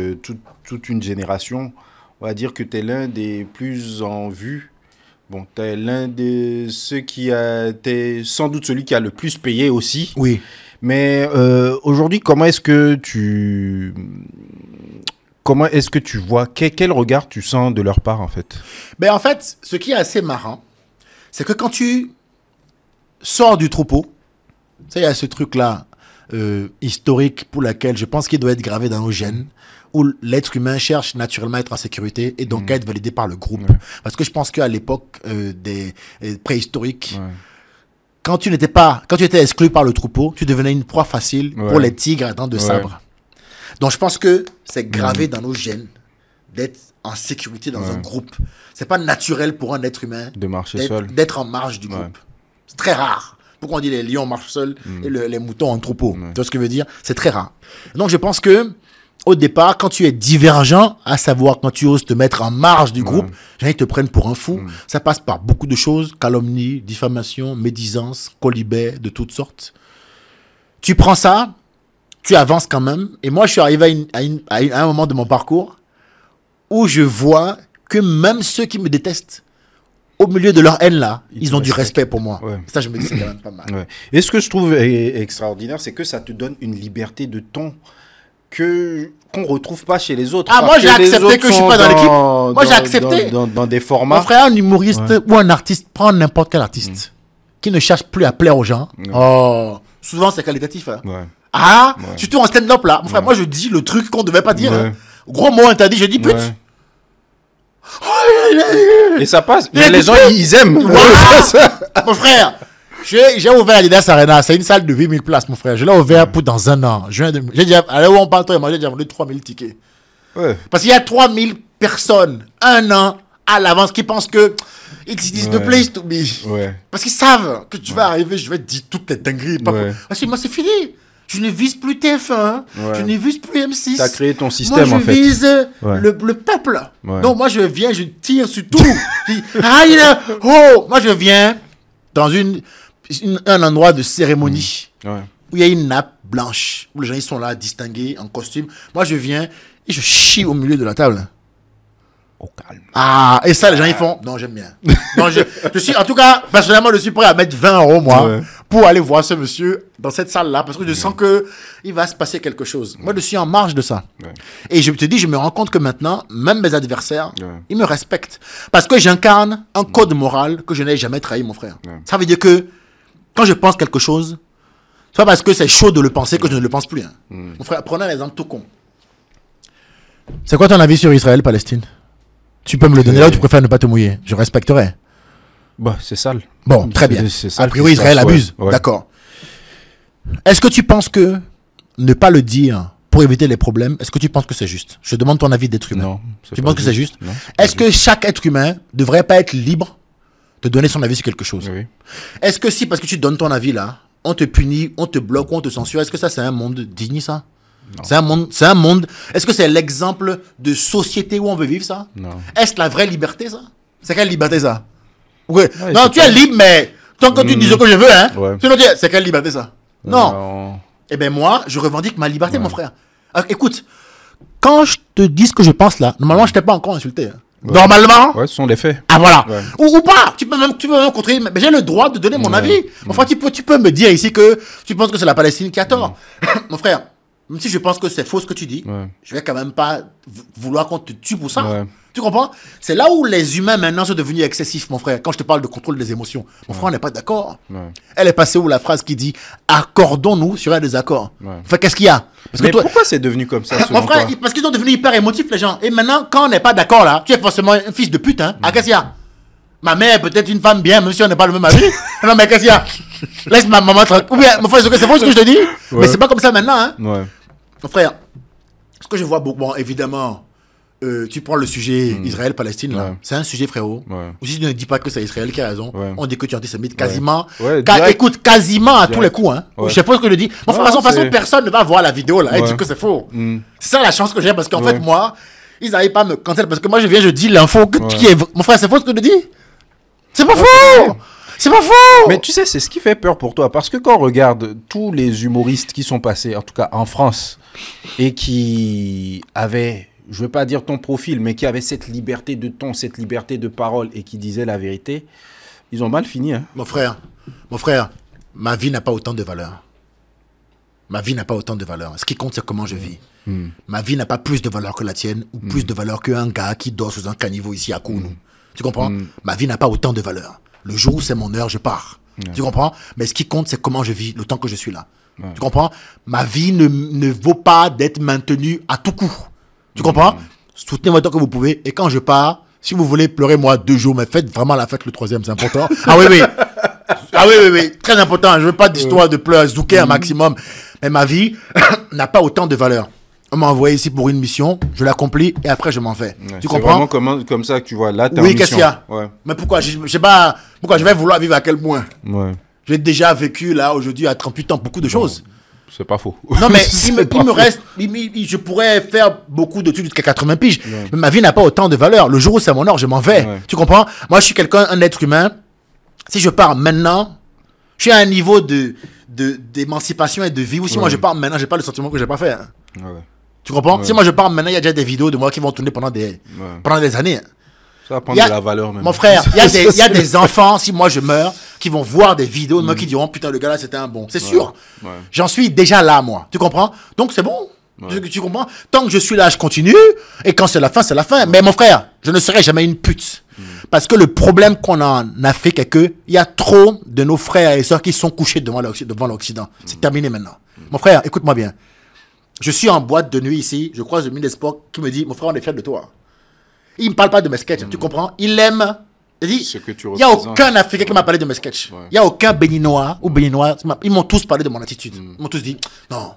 toute une génération. On va dire que tu es l'un des plus en vue. Bon, tu es l'un de ceux qui t'es sans doute celui qui a le plus payé aussi. Oui. Mais aujourd'hui, comment est-ce que tu vois, quel regard tu sens de leur part en fait? Ben en fait, ce qui est assez marrant, c'est que quand tu sors du troupeau, tu sais, il y a ce truc-là historique pour lequel je pense qu'il doit être gravé dans nos gènes, où l'être humain cherche naturellement à être en sécurité et donc à être validé par le groupe. Parce que je pense qu'à l'époque des préhistoriques, quand tu étais exclu par le troupeau, tu devenais une proie facile pour les tigres à dents de sabre. Donc je pense que c'est gravé dans nos gènes d'être en sécurité dans un groupe. C'est pas naturel pour un être humain de marcher seul, d'être en marge du groupe. C'est très rare. Pourquoi on dit les lions marchent seuls et les moutons en troupeau? Tu vois ce que je veux dire? C'est très rare. Donc je pense que au départ, quand tu es divergent, à savoir quand tu oses te mettre en marge du groupe, les gens ils te prennent pour un fou. Ça passe par beaucoup de choses, calomnie, diffamation, médisance, colibet, de toutes sortes. Tu prends ça, tu avances quand même. Et moi, je suis arrivé à un moment de mon parcours où je vois que même ceux qui me détestent au milieu de leur haine là, ils ont du respectent. respect pour moi. Ouais. Ça, je me dis, c'est quand même pas mal. Ouais. Et ce que je trouve extraordinaire, c'est que ça te donne une liberté de ton qu'on retrouve pas chez les autres. Ah, Parce moi, j'ai que les accepté autres que je suis sont pas dans l'équipe. Moi, j'ai dans- accepté. dans des formats. Mon frère, un humoriste ou un artiste, prends n'importe quel artiste qui ne cherche plus à plaire aux gens. Oh, souvent, c'est qualitatif. Hein. Ouais. Ah, surtout en stand-up là. Mon frère, moi, je dis le truc qu'on devait pas dire. Ouais. Hein. Gros mot interdit, je dis pute. Ouais. Et ça passe. Il Mais a les dit gens, pute. ils aiment. Voilà. Mon frère, j'ai ouvert l'Adidas Arena. C'est une salle de 8000 places, mon frère. Je l'ai ouvert pour dans un an. J'ai déjà, allez où on parle, toi et moi, j'ai déjà vendu 3000 tickets. Ouais. Parce qu'il y a 3000 personnes, un an à l'avance, qui pensent que it's the place to be. Ouais. Parce qu'ils savent que tu vas arriver, je vais te dire toutes les dingueries. Ouais. Parce que moi, c'est fini. Je ne vise plus TF1, hein. Ouais. Je ne vise plus M6. T'as créé ton système, moi, en fait. je vise Ouais. le peuple. Ouais. Donc, moi, je viens, je tire sur tout. Je dis, ah, oh, moi, je viens dans un endroit de cérémonie Ouais. où il y a une nappe blanche, où les gens ils sont là, distingués, en costume. Moi, je viens et je chie au milieu de la table. Au calme. Ah, et ça, les gens, ils font. Non, j'aime bien. Non, je suis, en tout cas, personnellement, je suis prêt à mettre 20 €, moi, Ouais. pour aller voir ce monsieur dans cette salle-là, parce que je sens que il va se passer quelque chose. Moi, je suis en marge de ça. Ouais. Et je te dis, je me rends compte que maintenant, même mes adversaires, Ouais. ils me respectent. Parce que j'incarne un code moral que je n'ai jamais trahi, mon frère. Ouais. Ça veut dire que, quand je pense quelque chose, c'est pas parce que c'est chaud de le penser que je ne le pense plus. Hein. Mon frère, prenons un exemple tout con. C'est quoi ton avis sur Israël-Palestine? Tu peux me le donner là ou tu préfères ne pas te mouiller? Je respecterai. Bah, c'est sale. Bon, très bien. C'est sale A priori, qui se Israël passe, abuse. ouais. Ouais. D'accord. Est-ce que tu penses que ne pas le dire pour éviter les problèmes, est-ce que tu penses que c'est juste? Je demande ton avis d'être humain. Non. Tu penses que c'est juste? Non. Est-ce que chaque être humain devrait pas être libre de donner son avis sur quelque chose? Oui. Est-ce que si, parce que tu donnes ton avis là, on te punit, on te bloque, on te censure, est-ce que ça c'est un monde digne, ça? C'est un monde. Est-ce que c'est l'exemple de société où on veut vivre, ça? Non. Est-ce la vraie liberté, ça? C'est quelle liberté, ça? Ouais. Ouais, Non, c'est tu es libre, mais tant que tu dis ce que je veux, hein? Ouais. Sinon, c'est quelle liberté, ça? Non. Eh bien, moi, je revendique ma liberté, mon frère. Alors, écoute, quand je te dis ce que je pense là, normalement, je t'ai pas encore insulté. Hein. Normalement. Ouais, ce sont des faits. Ah voilà. Ouais. Ou pas. Tu peux même contrer. Mais j'ai le droit de donner mon avis. Mon frère, tu peux me dire ici que tu penses que c'est la Palestine qui a tort. Mon frère, même si je pense que c'est faux ce que tu dis, Ouais. je vais quand même pas vouloir qu'on te tue pour ça. Ouais. Tu comprends? C'est là où les humains maintenant sont devenus excessifs, mon frère. Quand je te parle de contrôle des émotions. Mon frère, on n'est pas d'accord. Ouais. Elle est passée où la phrase qui dit accordons-nous sur un désaccord. Ouais. Enfin, qu'est-ce qu'il y a? Parce Mais que toi, pourquoi c'est devenu comme ça, selon mon frère, toi? parce qu'ils sont devenus hyper émotifs, les gens. Et maintenant, quand on n'est pas d'accord là, tu es forcément un fils de pute, hein. Ah, qu'est-ce qu'il y a? Ma mère est peut-être une femme bien, même si on n'est pas le même avis. Non, mais qu'est-ce qu'il y a? Laisse ma maman tranquille. Ou bien, mon frère, c'est faux ce que je te dis? Ouais. Mais c'est pas comme ça maintenant, hein. Ouais. Mon frère, ce que je vois beaucoup, bon, évidemment, tu prends le sujet Israël-Palestine, là. Ouais. C'est un sujet, frérot. Ouais. Ou si tu ne dis pas que c'est Israël qui a raison, Ouais. on dit que tu es antisémite quasiment. Ouais, direct. Écoute, quasiment à tous les Direct. coups, hein. Ouais. Je sais pas ce que je dis. Mon frère, de Non, toute façon, c'est- personne ne va voir la vidéo, là, et Ouais. dire que c'est faux. Mm. C'est ça la chance que j'ai, parce qu'en Ouais. fait, moi, ils n'arrivent pas à me cancel, parce que moi, je viens, je dis l'info Ouais. qui est. Mon frère, c'est faux ce que je dis? C'est pas faux! C'est pas faux! Mais tu sais, c'est ce qui fait peur pour toi. Parce que quand on regarde tous les humoristes qui sont passés, en tout cas en France, et qui avaient, je ne veux pas dire ton profil, mais qui avaient cette liberté de ton, cette liberté de parole, et qui disaient la vérité, ils ont mal fini. Hein. Mon frère, ma vie n'a pas autant de valeur. Ma vie n'a pas autant de valeur. Ce qui compte, c'est comment je vis. Ma vie n'a pas plus de valeur que la tienne, ou plus de valeur qu'un gars qui dort sous un caniveau ici à Kounou. Tu comprends? Ma vie n'a pas autant de valeur. Le jour où c'est mon heure, je pars. Tu comprends? Mais ce qui compte, c'est comment je vis le temps que je suis là. Tu comprends? Ma vie ne vaut pas d'être maintenue à tout coup. Tu comprends? Soutenez-moi tant que vous pouvez. Et quand je pars, si vous voulez pleurer moi 2 jours, mais faites vraiment la fête le 3e, c'est important. Ah oui, oui. Ah oui, oui, oui. Très important. Je veux pas d'histoire de pleurs, zouker un maximum. Mais ma vie n'a pas autant de valeur. On m'a envoyé ici pour une mission, je l'accomplis et après je m'en vais. Ouais, Tu c'est comprends? vraiment comme ça que tu vois. Là, t'es en Oui, qu'est-ce qu'il y mission. a? Ouais. Mais pourquoi? Je sais pas. Pourquoi je vais vouloir vivre à quel point? Ouais. J'ai déjà vécu là aujourd'hui à 38 ans beaucoup de choses. C'est pas faux. Non, mais C'est il me pas faux. reste. Je pourrais faire beaucoup de trucs jusqu'à 80 piges. Mais ma vie n'a pas autant de valeur. Le jour où c'est mon heure, je m'en vais. Ouais. Tu comprends? Moi, je suis quelqu'un, un être humain. Si je pars maintenant, je suis à un niveau d'émancipation et de vie. Ou si moi je pars maintenant, j'ai pas le sentiment que j'ai pas fait. Hein. Ouais. Tu comprends? Ouais. Si moi je pars maintenant, il y a déjà des vidéos de moi qui vont tourner pendant des années. hein. Ça va prendre de la valeur même. Mon frère, il y a des enfants, si moi je meurs, qui vont voir des vidéos de moi qui diront putain, le gars là c'était un bon. C'est sûr. Ouais. J'en suis déjà là, moi. Tu comprends? Donc c'est bon. Ouais. Tu comprends? Tant que je suis là, je continue. Et quand c'est la fin, c'est la fin. Mais mon frère, je ne serai jamais une pute. Parce que le problème qu'on a en Afrique est qu'il y a trop de nos frères et sœurs qui sont couchés devant l'Occident. C'est terminé maintenant. Mon frère, écoute-moi bien. Je suis en boîte de nuit ici. Je croise le ministre des Sports qui me dit, mon frère, on est fiers de toi. Il ne me parle pas de mes sketchs. Tu comprends? Il aime. Il dit, il n'y a aucun Africain qui m'a parlé de mes sketchs. Il n'y a aucun Béninois ou Béninois. Ils m'ont tous parlé de mon attitude. Ils m'ont tous dit, non.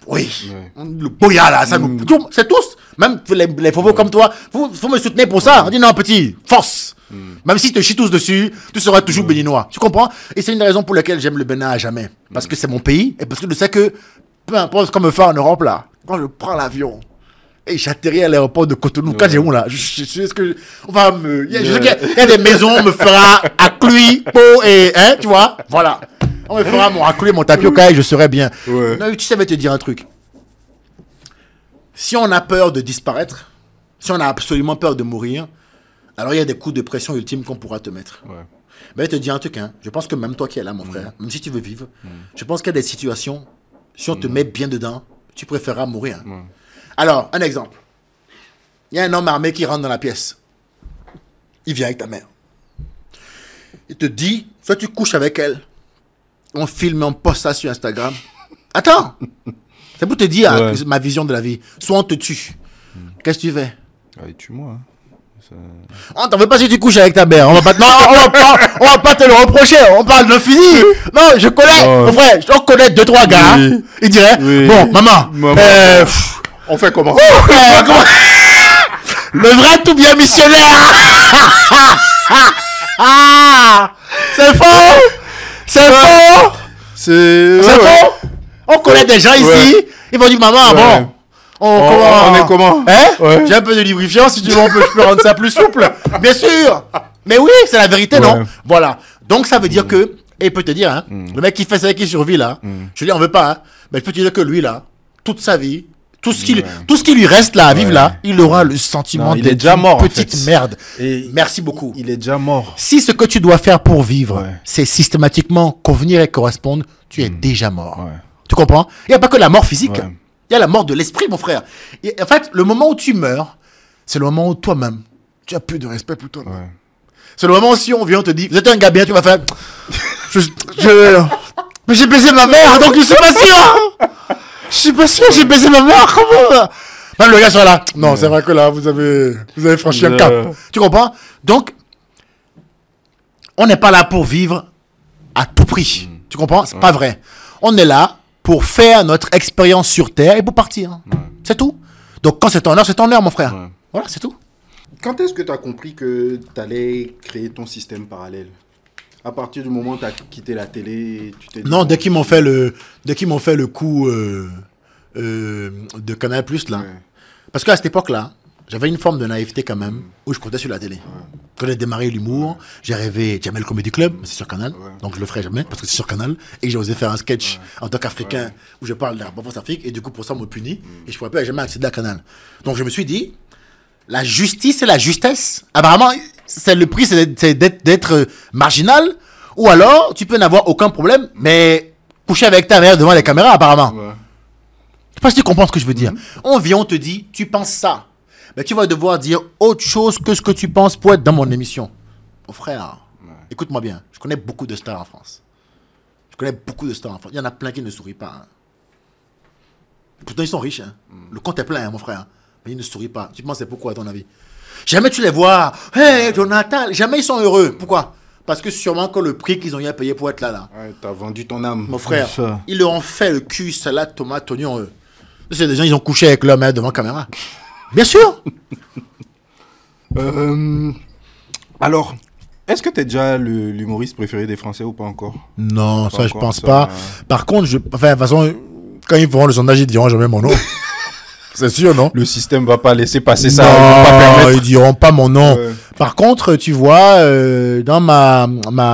Oui, le boya là, ça nous... C'est tous, même les faux comme toi, faut me soutenir pour ça. On dit non petit, force. Même si tu te chies tous dessus, tu seras toujours béninois. Tu comprends? Et c'est une des raisons pour laquelle j'aime le Bénin à jamais. Parce que c'est mon pays et parce que je sais que, peu importe ce qu'on me fait en Europe là, quand je prends l'avion et j'atterris à l'aéroport de Cotonou, quand j'ai où là, je sais que on va me... Je sais qu'il y a des maisons, on me fera à Cluy, Pau et... Hein, tu vois? Voilà. On me fera mon raclé, mon tapioca et je serai bien. Ouais. Non, tu sais, je vais te dire un truc. Si on a peur de disparaître, si on a absolument peur de mourir, alors il y a des coups de pression ultimes qu'on pourra te mettre. Ouais. Mais je vais te dire un truc, hein. Je pense que même toi qui es là, mon frère, même si tu veux vivre, je pense qu'il y a des situations, si on te met bien dedans, tu préféreras mourir. Alors, un exemple. Il y a un homme armé qui rentre dans la pièce. Il vient avec ta mère. Il te dit, soit tu couches avec elle, on filme et on poste ça sur Instagram. Attends. C'est pour te dire ma vision de la vie. Soit on te tue. Qu'est-ce que tu fais? Tue-moi. Ça... On t'en veut pas si tu couches avec ta mère. On va pas te le reprocher. On parle d'un fusil. Non, je connais. Mon frère, on connaît 2-3 gars. Oui. Ils diraient, bon, maman. On fait comment? Le vrai tout bien missionnaire. C'est faux. C'est faux. C'est faux. On connaît des gens ici. Ils vont dire, maman, bon. On est comment? Hein? J'ai un peu de lubrifiant. Si tu veux, je peux rendre ça plus souple. Bien sûr. Mais oui, c'est la vérité, non? Voilà. Donc, ça veut dire que, et il peut te dire, hein, le mec qui fait ça, qui survit là, je lui en veux pas, hein, mais je peux te dire que lui là, toute sa vie, tout ce qui lui reste là à vivre là, il aura le sentiment d'être déjà mort, petite merde. Et merci beaucoup. Il est déjà mort. Si ce que tu dois faire pour vivre, c'est systématiquement convenir et correspondre, tu es déjà mort. Tu comprends? Il n'y a pas que la mort physique. Il y a la mort de l'esprit, mon frère. Et en fait, le moment où tu meurs, c'est le moment où toi-même, tu as plus de respect pour toi. C'est le moment où si on vient, on te dit, vous êtes un gars bien, tu vas faire... Mais j'ai baisé ma mère, donc je suis pas sûr. Je suis pas sûr, j'ai baisé ma mère, comment? Même le gars sera là. Non, c'est vrai que là, vous avez franchi un cap. Tu comprends? Donc, on n'est pas là pour vivre à tout prix. Tu comprends? C'est pas vrai. On est là pour faire notre expérience sur Terre et pour partir. C'est tout. Donc, quand c'est ton heure, mon frère. Voilà, c'est tout. Quand est-ce que tu as compris que tu allais créer ton système parallèle? À partir du moment où tu as quitté la télé, tu t'es dit... Non, dès qu'ils m'ont fait le coup de Canal+, là. Parce qu'à cette époque-là, j'avais une forme de naïveté quand même, où je comptais sur la télé. Quand j'ai démarré l'humour, j'ai rêvé Jamel Comedy Club, c'est sur Canal, donc je le ferai jamais, parce que c'est sur Canal, et j'ai osé faire un sketch en tant qu'Africain, où je parle de la France Afrique, et du coup, pour ça, on me punit, et je ne pourrais pas jamais accéder à Canal. Donc je me suis dit, la justice et la justesse, apparemment, c'est le prix, c'est d'être marginal, ou alors, tu peux n'avoir aucun problème, mais coucher avec ta mère devant les caméras, apparemment. Je sais pas si tu comprends ce que je veux dire. On vient, on te dit, tu penses ça. Mais tu vas devoir dire autre chose que ce que tu penses pour être dans mon émission. Mon frère, écoute-moi bien. Je connais beaucoup de stars en France. Il y en a plein qui ne sourient pas. Hein. Pourtant, ils sont riches. Hein. Le compte est plein, hein, mon frère. Mais ils ne sourient pas. Tu penses c'est pourquoi, à ton avis? Jamais tu les vois. Hey, Jonathan. Jamais ils sont heureux. Pourquoi? Parce que sûrement que le prix qu'ils ont eu à payer pour être là. T'as vendu ton âme. Mon frère, ils leur ont fait le cul, salade, tomate, oignon, eux. C'est des gens, ils ont couché avec leur mère devant la caméra. Bien sûr. Alors, est-ce que tu es déjà l'humoriste préféré des Français ou pas encore? Non, ça je pense pas. Par contre, de toute façon, quand ils feront le sondage, ils diront jamais mon nom. C'est sûr, non? Le système va pas laisser passer ça. Non, ils diront pas mon nom. Par contre, tu vois, dans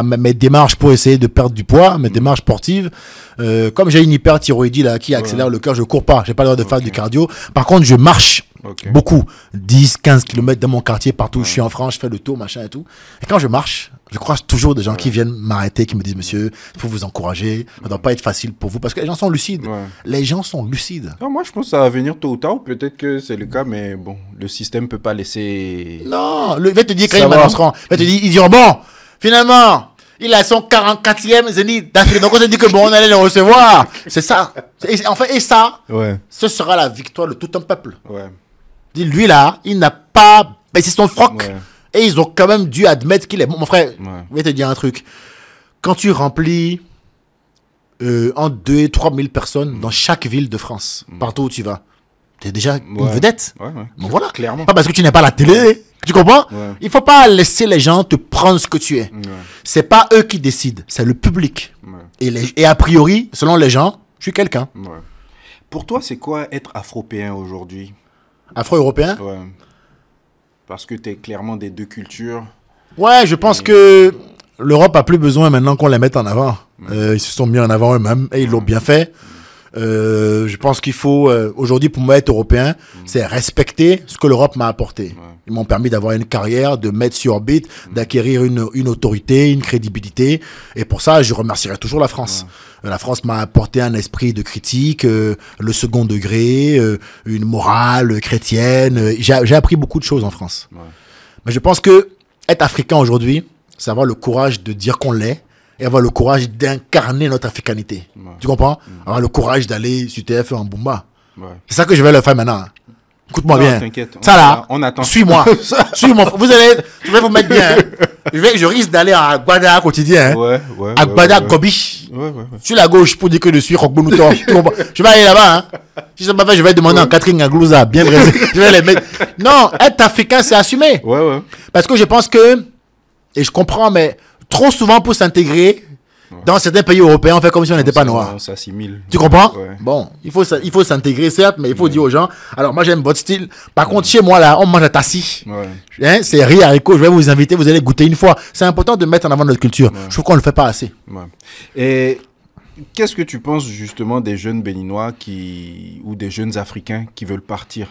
mes démarches pour essayer de perdre du poids, mes démarches sportives, comme j'ai une hyperthyroïdie là qui accélère le cœur, je cours pas. J'ai pas le droit de faire du cardio. Par contre, je marche. Ok. Beaucoup. 10, 15 km dans mon quartier, partout où je suis en France, je fais le tour, machin et tout. Et quand je marche, je croise toujours des gens qui viennent m'arrêter, qui me disent, monsieur, il faut vous encourager, ça ne doit pas être facile pour vous, parce que les gens sont lucides. Ouais. Les gens sont lucides. Non, moi, je pense que ça va venir tôt ou tard. Peut-être que c'est le cas, mais bon, le système ne peut pas laisser... Non, il va te dire quand Ça ils va. m'annonceront. Il va te dire, ils diront, bon, finalement, il a son 44e zénith d'Afrique. Donc on s'est dit que bon, on allait le recevoir. C'est ça. Et ça, Ouais, ce sera la victoire de tout un peuple. ouais, Dis, lui là, il n'a pas baissé son froc. Ouais. Et ils ont quand même dû admettre qu'il est bon. Mon frère, Ouais. je vais te dire un truc. Quand tu remplis en 2 et 3 000 personnes dans chaque ville de France, partout où tu vas, tu es déjà une Ouais. vedette. ouais, ouais. Donc voilà. Clairement. Pas parce que tu n'es pas à la télé. Tu comprends? Ouais. Il faut pas laisser les gens te prendre ce que tu es. Ouais, C'est pas eux qui décident, c'est le public. ouais, Et a priori, selon les gens, je suis quelqu'un. ouais. Pour toi, c'est quoi être afropéen aujourd'hui? Afro-européen? Ouais. Parce que tu es clairement des deux cultures. Ouais, je pense que l'Europe a plus besoin maintenant qu'on les mette en avant. Ils se sont mis en avant eux-mêmes et ils l'ont bien fait. Je pense qu'il faut, aujourd'hui, pour moi, être européen, c'est respecter ce que l'Europe m'a apporté. Ils m'ont permis d'avoir une carrière, de mettre sur orbite, d'acquérir une autorité, une crédibilité. Et pour ça, je remercierai toujours la France. La France m'a apporté un esprit de critique, le second degré, une morale chrétienne. J'ai appris beaucoup de choses en France. Ouais. Mais je pense que être africain aujourd'hui, c'est avoir le courage de dire qu'on l'est et avoir le courage d'incarner notre africanité. Ouais. Tu comprends? Avoir le courage d'aller sur TF1 en Bumba. Ouais. C'est ça que je vais leur faire maintenant. Écoute-moi Non, bien. t'inquiète, Ça là, on attend. suis-moi. Suis-moi. Je vais vous mettre bien. Hein. Je risque d'aller à Gbada quotidien. Hein. Ouais, ouais. À Gbada ouais. Gobi. Ouais, ouais, ouais. Sur la gauche pour dire que je suis Rogbonoutor. Je vais aller là-bas. Hein. Si ça pas fait, je vais demander en Catherine Gaglouza, bien braisé. Je vais les mettre. Non, être africain, c'est assumer. Ouais, ouais. Parce que je pense que, et je comprends, mais trop souvent pour s'intégrer, dans certains pays européens, on fait comme si on n'était pas noir. On s'assimile. Tu comprends? Ouais. Bon, il faut s'intégrer, certes, mais il faut dire aux gens, alors moi j'aime votre style. Par contre, chez moi, là, on mange à tassi. Ouais. Hein, c'est riz haricot, je vais vous inviter, vous allez goûter une fois. C'est important de mettre en avant notre culture. Je trouve qu'on ne le fait pas assez. Ouais. Et qu'est-ce que tu penses justement des jeunes Béninois ou des jeunes Africains qui veulent partir?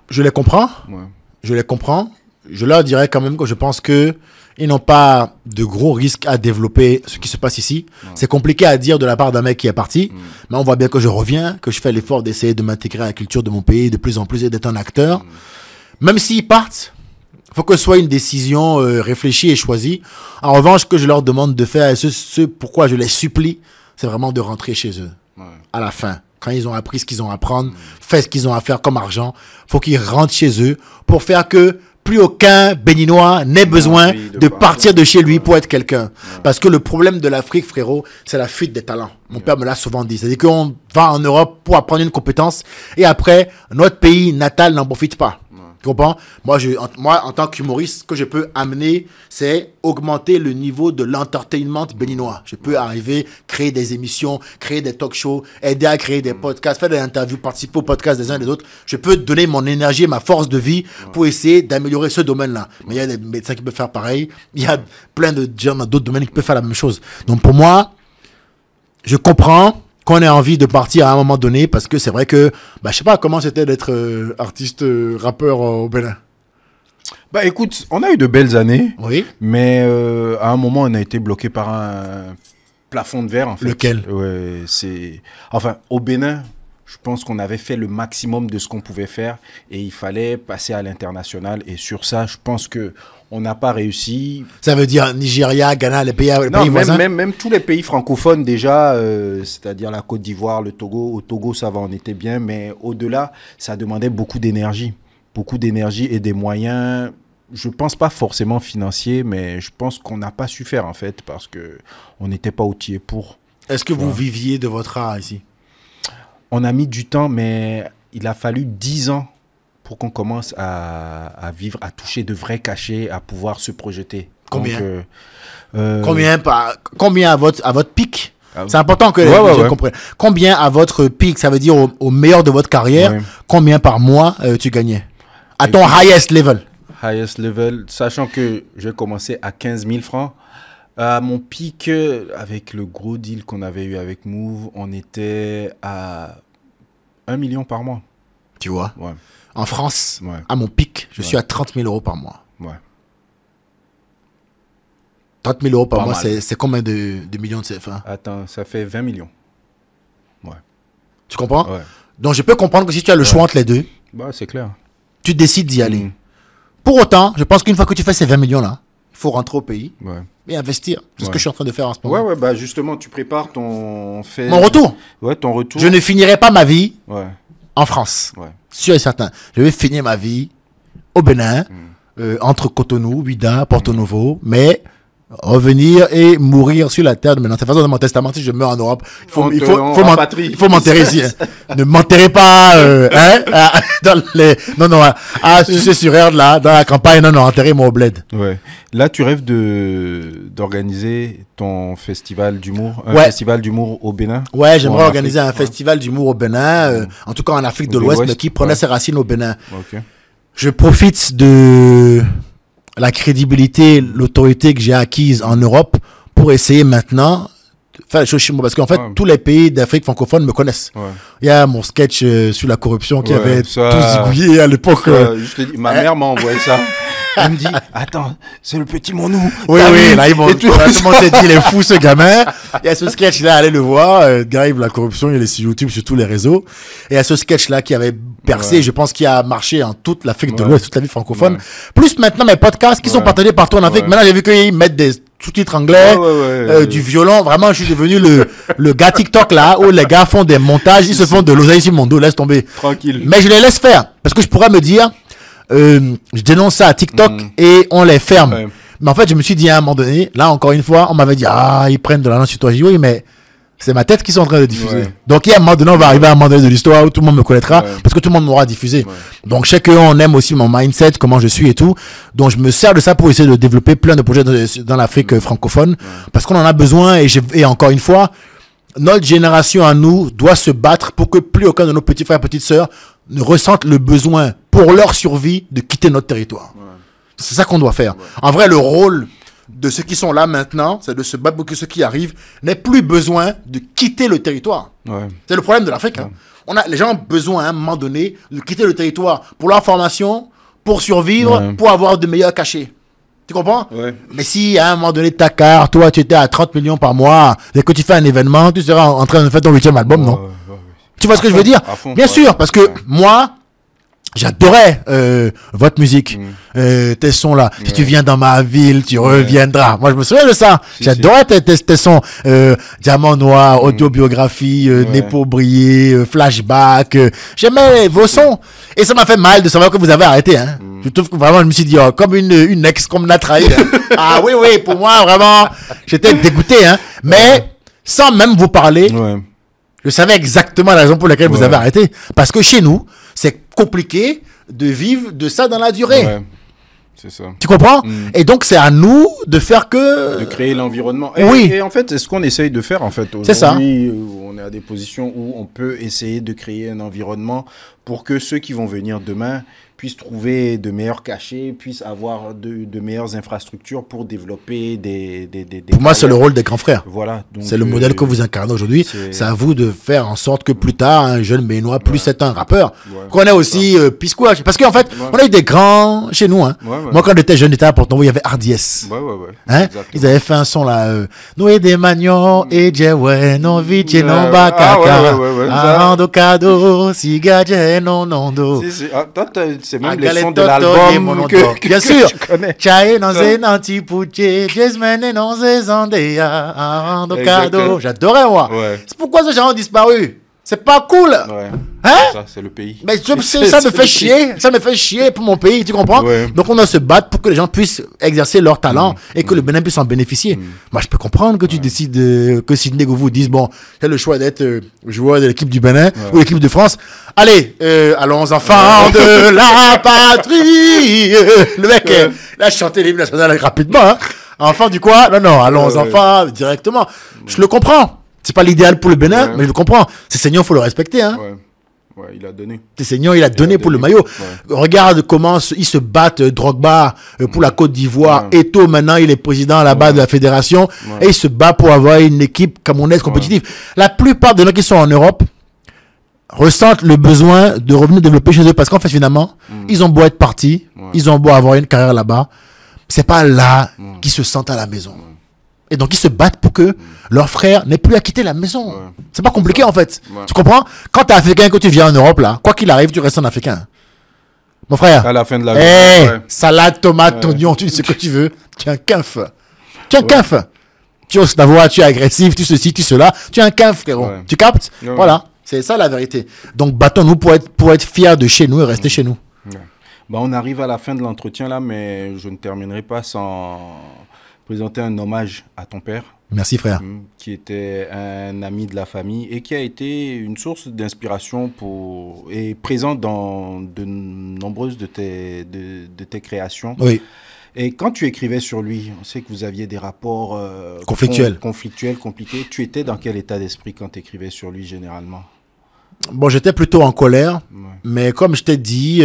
Je les comprends. Ouais. Je les comprends. Je leur dirais quand même que je pense que ils n'ont pas de gros risques à développer ce qui se passe ici. C'est compliqué à dire de la part d'un mec qui est parti, mais on voit bien que je reviens, que je fais l'effort d'essayer de m'intégrer à la culture de mon pays de plus en plus et d'être un acteur. Même s'ils partent, il faut que ce soit une décision réfléchie et choisie. En revanche, ce que je leur demande de faire, et ce pourquoi je les supplie, c'est vraiment de rentrer chez eux. Ouais. À la fin, quand ils ont appris ce qu'ils ont à apprendre, fait ce qu'ils ont à faire comme argent, faut qu'ils rentrent chez eux pour faire que plus aucun Béninois n'ait besoin envie de de partir de chez lui pour être quelqu'un. Parce que le problème de l'Afrique, frérot, c'est la fuite des talents. Mon père me l'a souvent dit. C'est-à-dire qu'on va en Europe pour apprendre une compétence et après, notre pays natal n'en profite pas. Tu comprends? Moi, en tant qu'humoriste, ce que je peux amener, c'est augmenter le niveau de l'entertainment béninois. Je peux arriver, créer des émissions, créer des talk shows, aider à créer des podcasts, faire des interviews, participer aux podcasts des uns et des autres. Je peux donner mon énergie et ma force de vie pour essayer d'améliorer ce domaine-là. Mais il y a des médecins qui peuvent faire pareil. Il y a plein de gens dans d'autres domaines qui peuvent faire la même chose. Donc pour moi, je comprends qu'on ait envie de partir à un moment donné parce que c'est vrai que, je sais pas comment c'était d'être artiste, rappeur au Bénin. Bah écoute, on a eu de belles années, Oui. mais à un moment, on a été bloqué par un plafond de verre, en fait. Lequel? Ouais, c'est... Enfin, au Bénin, je pense qu'on avait fait le maximum de ce qu'on pouvait faire et il fallait passer à l'international. Et sur ça, je pense que on n'a pas réussi. Ça veut dire Nigeria, Ghana, les pays Non, voisins. même tous les pays francophones déjà, c'est-à-dire la Côte d'Ivoire, le Togo. Au Togo, ça va, on était bien, mais au-delà, ça demandait beaucoup d'énergie et des moyens. Je pense pas forcément financiers, mais je pense qu'on n'a pas su faire en fait parce que on n'était pas outillés pour. Est-ce que vous viviez de votre art ici? On a mis du temps, mais il a fallu 10 ans pour qu'on commence à vivre, à toucher de vrais cachets, à pouvoir se projeter. Combien? Donc, Combien à votre pic? Ah, C'est important que ouais, les ouais, gens ouais. comprennent. Combien à votre pic, ça veut dire au meilleur de votre carrière, Ouais. combien par mois tu gagnais? À ton Écoute, highest level. highest level, sachant que j'ai commencé à 15 000 francs. À mon pic, avec le gros deal qu'on avait eu avec Move, on était à 1 million par mois. Tu vois. Ouais. En France, Ouais. à mon pic, je suis à 30 000 euros par mois. Ouais. 30 000 euros par Pas mois, mal. c'est combien de millions de CFA? Attends, ça fait 20 millions. Ouais. Tu comprends? Ouais. Donc, je peux comprendre que si tu as le choix entre les deux, Bah, c'est clair. tu décides d'y aller. Mm. Pour autant, je pense qu'une fois que tu fais ces 20 millions-là, il faut rentrer au pays Ouais. et investir. C'est ce Ouais. que je suis en train de faire en ce moment. Ouais, bah justement, tu prépares ton Mon retour. Ouais, ton retour. Je ne finirai pas ma vie Ouais, en France. ouais. Sûr et certain. Je vais finir ma vie au Bénin, entre Cotonou, Ouidah, Porto Novo, mais revenir et mourir sur la terre de maintenant. C'est façon dans mon testament, si je meurs en Europe, On rapatrie. il faut m'enterrer ici. Hein. Ne m'enterrez pas dans les... Non, c'est sur Erde, là, dans la campagne. Non, enterrez-moi au bled. Ouais. Là, tu rêves d'organiser ton festival d'humour, un Ouais. festival d'humour au Bénin. Ouais, Ou j'aimerais en organiser un Afrique. festival d'humour au Bénin, en tout cas en Afrique de De l'Ouest, l'Ouest, mais qui prenait ouais. ses racines au Bénin. Ok. Je profite de la crédibilité, l'autorité que j'ai acquise en Europe pour essayer maintenant de faire les choses chez moi. Parce qu'en fait, Ouais. tous les pays d'Afrique francophone me connaissent. Ouais. Il y a mon sketch sur la corruption qui Ouais, avait ça- tout zigouillé à l'époque. Je te dis, ma mère m'a envoyé ça. Elle me dit, attends, c'est le petit Monou. Oui, T'as oui, vu là, Et tout tout. le monde s'est dit, il est fou ce gamin. Il y a ce sketch-là, allez le voir. Garive, la corruption, il est sur YouTube, sur tous les réseaux. Et il y a ce sketch-là qui avait percé, Ouais. je pense, qui a marché en toute l'Afrique de Ouais. l'Ouest, toute la vie francophone. Ouais. Plus maintenant mes podcasts qui sont Ouais. partagés partout en Afrique. Ouais. Maintenant, j'ai vu qu'ils mettent des sous-titres anglais, Ouais. du violon. Vraiment, je suis devenu le gars TikTok là, où les gars font des montages, ils se font de l'oseille sur mon dos, laisse tomber. Tranquille. Mais je les laisse faire. Parce que je pourrais me dire, je dénonce ça à TikTok et on les ferme. Ouais. Mais en fait, je me suis dit à un moment donné, là encore une fois, on m'avait dit, ils prennent de l'argent sur toi. J'ai dit, oui, mais c'est ma tête qui sont en train de diffuser. Ouais. Donc, il y a un moment donné, on va arriver à un moment donné de l'histoire où tout le monde me connaîtra Ouais. parce que tout le monde m'aura diffusé. Ouais. Donc, je sais qu'on aime aussi mon mindset, comment je suis et tout. Donc, je me sers de ça pour essayer de développer plein de projets dans l'Afrique francophone parce qu'on en a besoin et encore une fois, notre génération à nous doit se battre pour que plus aucun de nos petits frères et petites sœurs ne ressente le besoin pour leur survie de quitter notre territoire. C'est ça qu'on doit faire. En vrai, le rôle de ceux qui sont là maintenant, c'est de se battre pour que ceux qui arrivent n'aient plus besoin de quitter le territoire. Ouais. C'est le problème de l'Afrique. Hein. Les gens ont besoin à un moment donné de quitter le territoire pour leur formation, pour survivre, Ouais. pour avoir de meilleurs cachets. Tu comprends? Ouais. Mais si à un moment donné, ta carte, toi, tu étais à 30 millions par mois, et que tu fais un événement, tu seras en train de faire ton 8e album, non? Ouais. Tu vois ce que je veux dire? à fond, Bien ouais. sûr, parce que moi, j'adorais votre musique, tes sons là. Si tu viens dans ma ville, tu reviendras. Moi, je me souviens de ça. Si, J'adorais tes sons. Diamant Noir, autobiographie, Nepo Brillé, Flashback. J'aimais vos sons. Et ça m'a fait mal de savoir que vous avez arrêté. Hein. Je trouve que vraiment, je me suis dit, comme une ex qu'on me l'a trahi. Hein. Ah oui, pour moi, vraiment, j'étais dégoûté. Hein. Mais sans même vous parler, Ouais. je savais exactement la raison pour laquelle vous Ouais. avez arrêté. Parce que chez nous, c'est compliqué de vivre de ça dans la durée. Ouais. C'est ça. Tu comprends? Et donc, c'est à nous de faire que... De créer l'environnement. Oui. Et en fait, c'est ce qu'on essaye de faire, en fait. C'est ça. Aujourd'hui, on est à des positions où on peut essayer de créer un environnement pour que ceux qui vont venir demain puissent trouver de meilleurs cachets, puissent avoir de meilleures infrastructures pour développer des Pour moi, c'est le carrières. rôle des grands frères. Voilà. Donc, C'est le modèle que vous incarnez aujourd'hui. c'est- C'est à vous de faire en sorte que plus tard, un jeune Béninois, plus c'est un rappeur, Ouais. qu'on ait aussi Pisquash. Parce qu'en fait, on a eu des grands chez nous. Hein. Ouais, ouais. Moi, quand j'étais jeune, j'étais à Porto-Novo, il y avait Hardies. Ouais. Hein? Exactement. Ils avaient fait un son là. Noé des Magnon et Djewe, non vite, non Ah, bakaka. ouais, ça. Arando kado, sigadje, non nondo. Si. Ah, toi, c'est même Agale les sons de toto, l'album yemonondo. que Bien sûr. tu connais. Chae non se nanti puche, jesmene non se zandeya, arando Exactement. kado. J'adorais moi. Ouais. C'est pourquoi ces gens ont disparu. C'est pas cool. Ouais. Hein? Ça, c'est le pays. Mais ça me C'est fait le pays. chier. Ça me fait chier pour mon pays, tu comprends? Ouais. Donc on doit se battre pour que les gens puissent exercer leur talent et que le Bénin puisse en bénéficier. Moi, je peux comprendre que tu décides que Sidney Govou dise, bon, j'ai le choix d'être joueur de l'équipe du Bénin ou l'équipe de France. Allez, allons enfants de la patrie. Le mec, là, je chantais l'hymne national rapidement. Hein. Enfant du quoi? Non, allons enfants directement. Je le comprends. C'est pas l'idéal pour le Bénin, Ouais. mais je le comprends. C'est Seigneur, faut le respecter. Hein. Ouais, il a donné. Seigneur, il a donné pour le maillot. Regarde comment ils se battent, Drogba pour la Côte d'Ivoire. Ouais. Eto'o, maintenant, il est président là-bas de la fédération. Et il se bat pour avoir une équipe camerounaise compétitive. La plupart de gens qui sont en Europe, ressentent le besoin de revenir développer chez eux. Parce qu'en fait, finalement, ils ont beau être partis, ils ont beau avoir une carrière là-bas, c'est pas là qu'ils se sentent à la maison. Et donc, ils se battent pour que leur frère n'ait plus à quitter la maison. C'est pas compliqué, en fait. Tu comprends? Quand t'es africain, que tu viens en Europe, là, quoi qu'il arrive, tu restes en africain. Mon frère. À la fin de la vie. Salade, tomate, oignon, tu sais ce que tu veux. Tu es un quinf. Tu es un quinf. Tu oses ta voix, tu es agressif, tu ceci, tu cela. Tu es un quinf, frérot. Tu captes? Voilà. C'est ça la vérité. Donc, battons-nous pour être fiers de chez nous et rester chez nous. Bah, on arrive à la fin de l'entretien là, mais je ne terminerai pas sans présenter un hommage à ton père. Merci, frère. Qui était un ami de la famille et qui a été une source d'inspiration et présent dans de nombreuses de tes créations. Oui. Et quand tu écrivais sur lui, on sait que vous aviez des rapports conflictuels, compliqués. Tu étais dans quel état d'esprit quand tu écrivais sur lui généralement? Bon, j'étais plutôt en colère, mais comme je t'ai dit,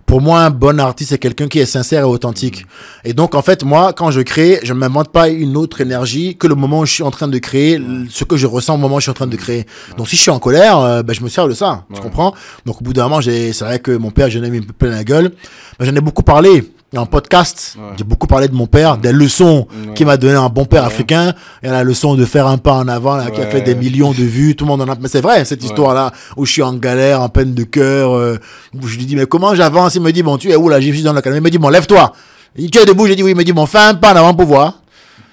pour moi, un bon artiste, c'est quelqu'un qui est sincère et authentique. Et donc, en fait, moi, quand je crée, je ne m'invente pas une autre énergie que le moment où je suis en train de créer, ce que je ressens au moment où je suis en train de créer. Donc, si je suis en colère, je me sers de ça. Tu comprends? Donc, au bout d'un moment, c'est vrai que mon père, je l'ai mis un peu plein la gueule. J'en ai beaucoup parlé. En podcast, j'ai beaucoup parlé de mon père, des leçons qu'il m'a donné un bon père africain. Il y a la leçon de faire un pas en avant, là, qui a fait des millions de vues. Tout le monde en a. Mais c'est vrai, cette histoire-là, où je suis en galère, en peine de cœur. Où je lui dis, mais comment j'avance? Il me dit, bon, tu es où là? Je suis dans le canal. Il me dit, bon, lève-toi. Tu es debout? J'ai dit, oui. Il me dit, bon, fais un pas en avant pour voir.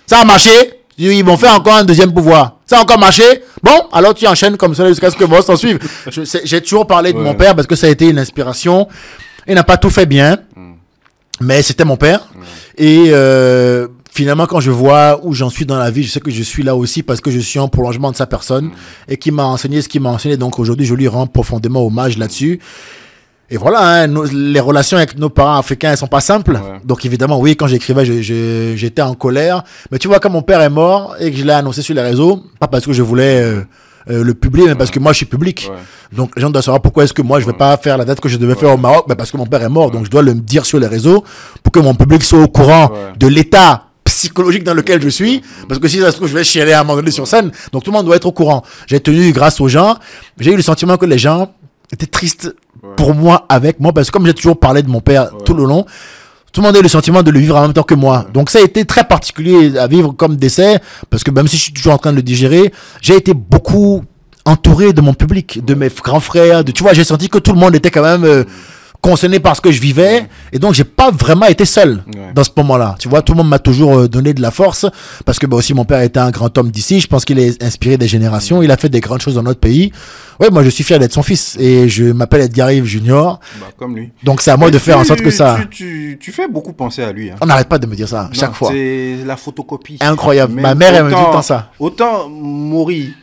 Ça a marché? Je dis, oui, bon, fais encore un deuxième pouvoir. Ça a encore marché? Bon, alors tu enchaînes comme ça jusqu'à ce que moi s'en suive. J'ai toujours parlé de mon père parce que ça a été une inspiration. Il n'a pas tout fait bien. Mais c'était mon père. Et finalement, quand je vois où j'en suis dans la vie, je sais que je suis là aussi parce que je suis en prolongement de sa personne et qui m'a enseigné ce qu'il m'a enseigné. Donc aujourd'hui, je lui rends profondément hommage là-dessus. Et voilà, hein, les relations avec nos parents africains, elles sont pas simples. Donc évidemment, oui, quand j'écrivais, j'étais en colère. Mais tu vois, quand mon père est mort et que je l'ai annoncé sur les réseaux, pas parce que je voulais le publier, mais parce que moi, je suis public. Donc les gens doivent savoir pourquoi est-ce que moi, je vais pas faire la date que je devais faire au Maroc, parce que mon père est mort. Donc je dois le dire sur les réseaux pour que mon public soit au courant de l'état psychologique dans lequel je suis. Parce que si ça se trouve, je vais chialer à un moment donné sur scène. Donc tout le monde doit être au courant. J'ai tenu grâce aux gens. J'ai eu le sentiment que les gens étaient tristes pour moi, avec moi, parce que comme j'ai toujours parlé de mon père tout le long, tout le monde a eu le sentiment de le vivre en même temps que moi. Donc ça a été très particulier à vivre comme décès, parce que même si je suis toujours en train de le digérer, j'ai été beaucoup entouré de mon public, de mes grands frères, tu vois, j'ai senti que tout le monde était quand même concerné par ce que je vivais, et donc j'ai pas vraiment été seul dans ce moment-là. Tu vois, tout le monde m'a toujours donné de la force, parce que aussi mon père était un grand homme d'ici, je pense qu'il est inspiré des générations, il a fait des grandes choses dans notre pays. Ouais, moi je suis fier d'être son fils, et je m'appelle Edgar Yves Junior. Comme lui. Donc c'est à moi de faire en sorte que ça... Tu fais beaucoup penser à lui. Hein. On n'arrête pas de me dire ça, chaque fois. C'est la photocopie. Incroyable, ma mère elle me dit tout le temps ça. Autant Maury,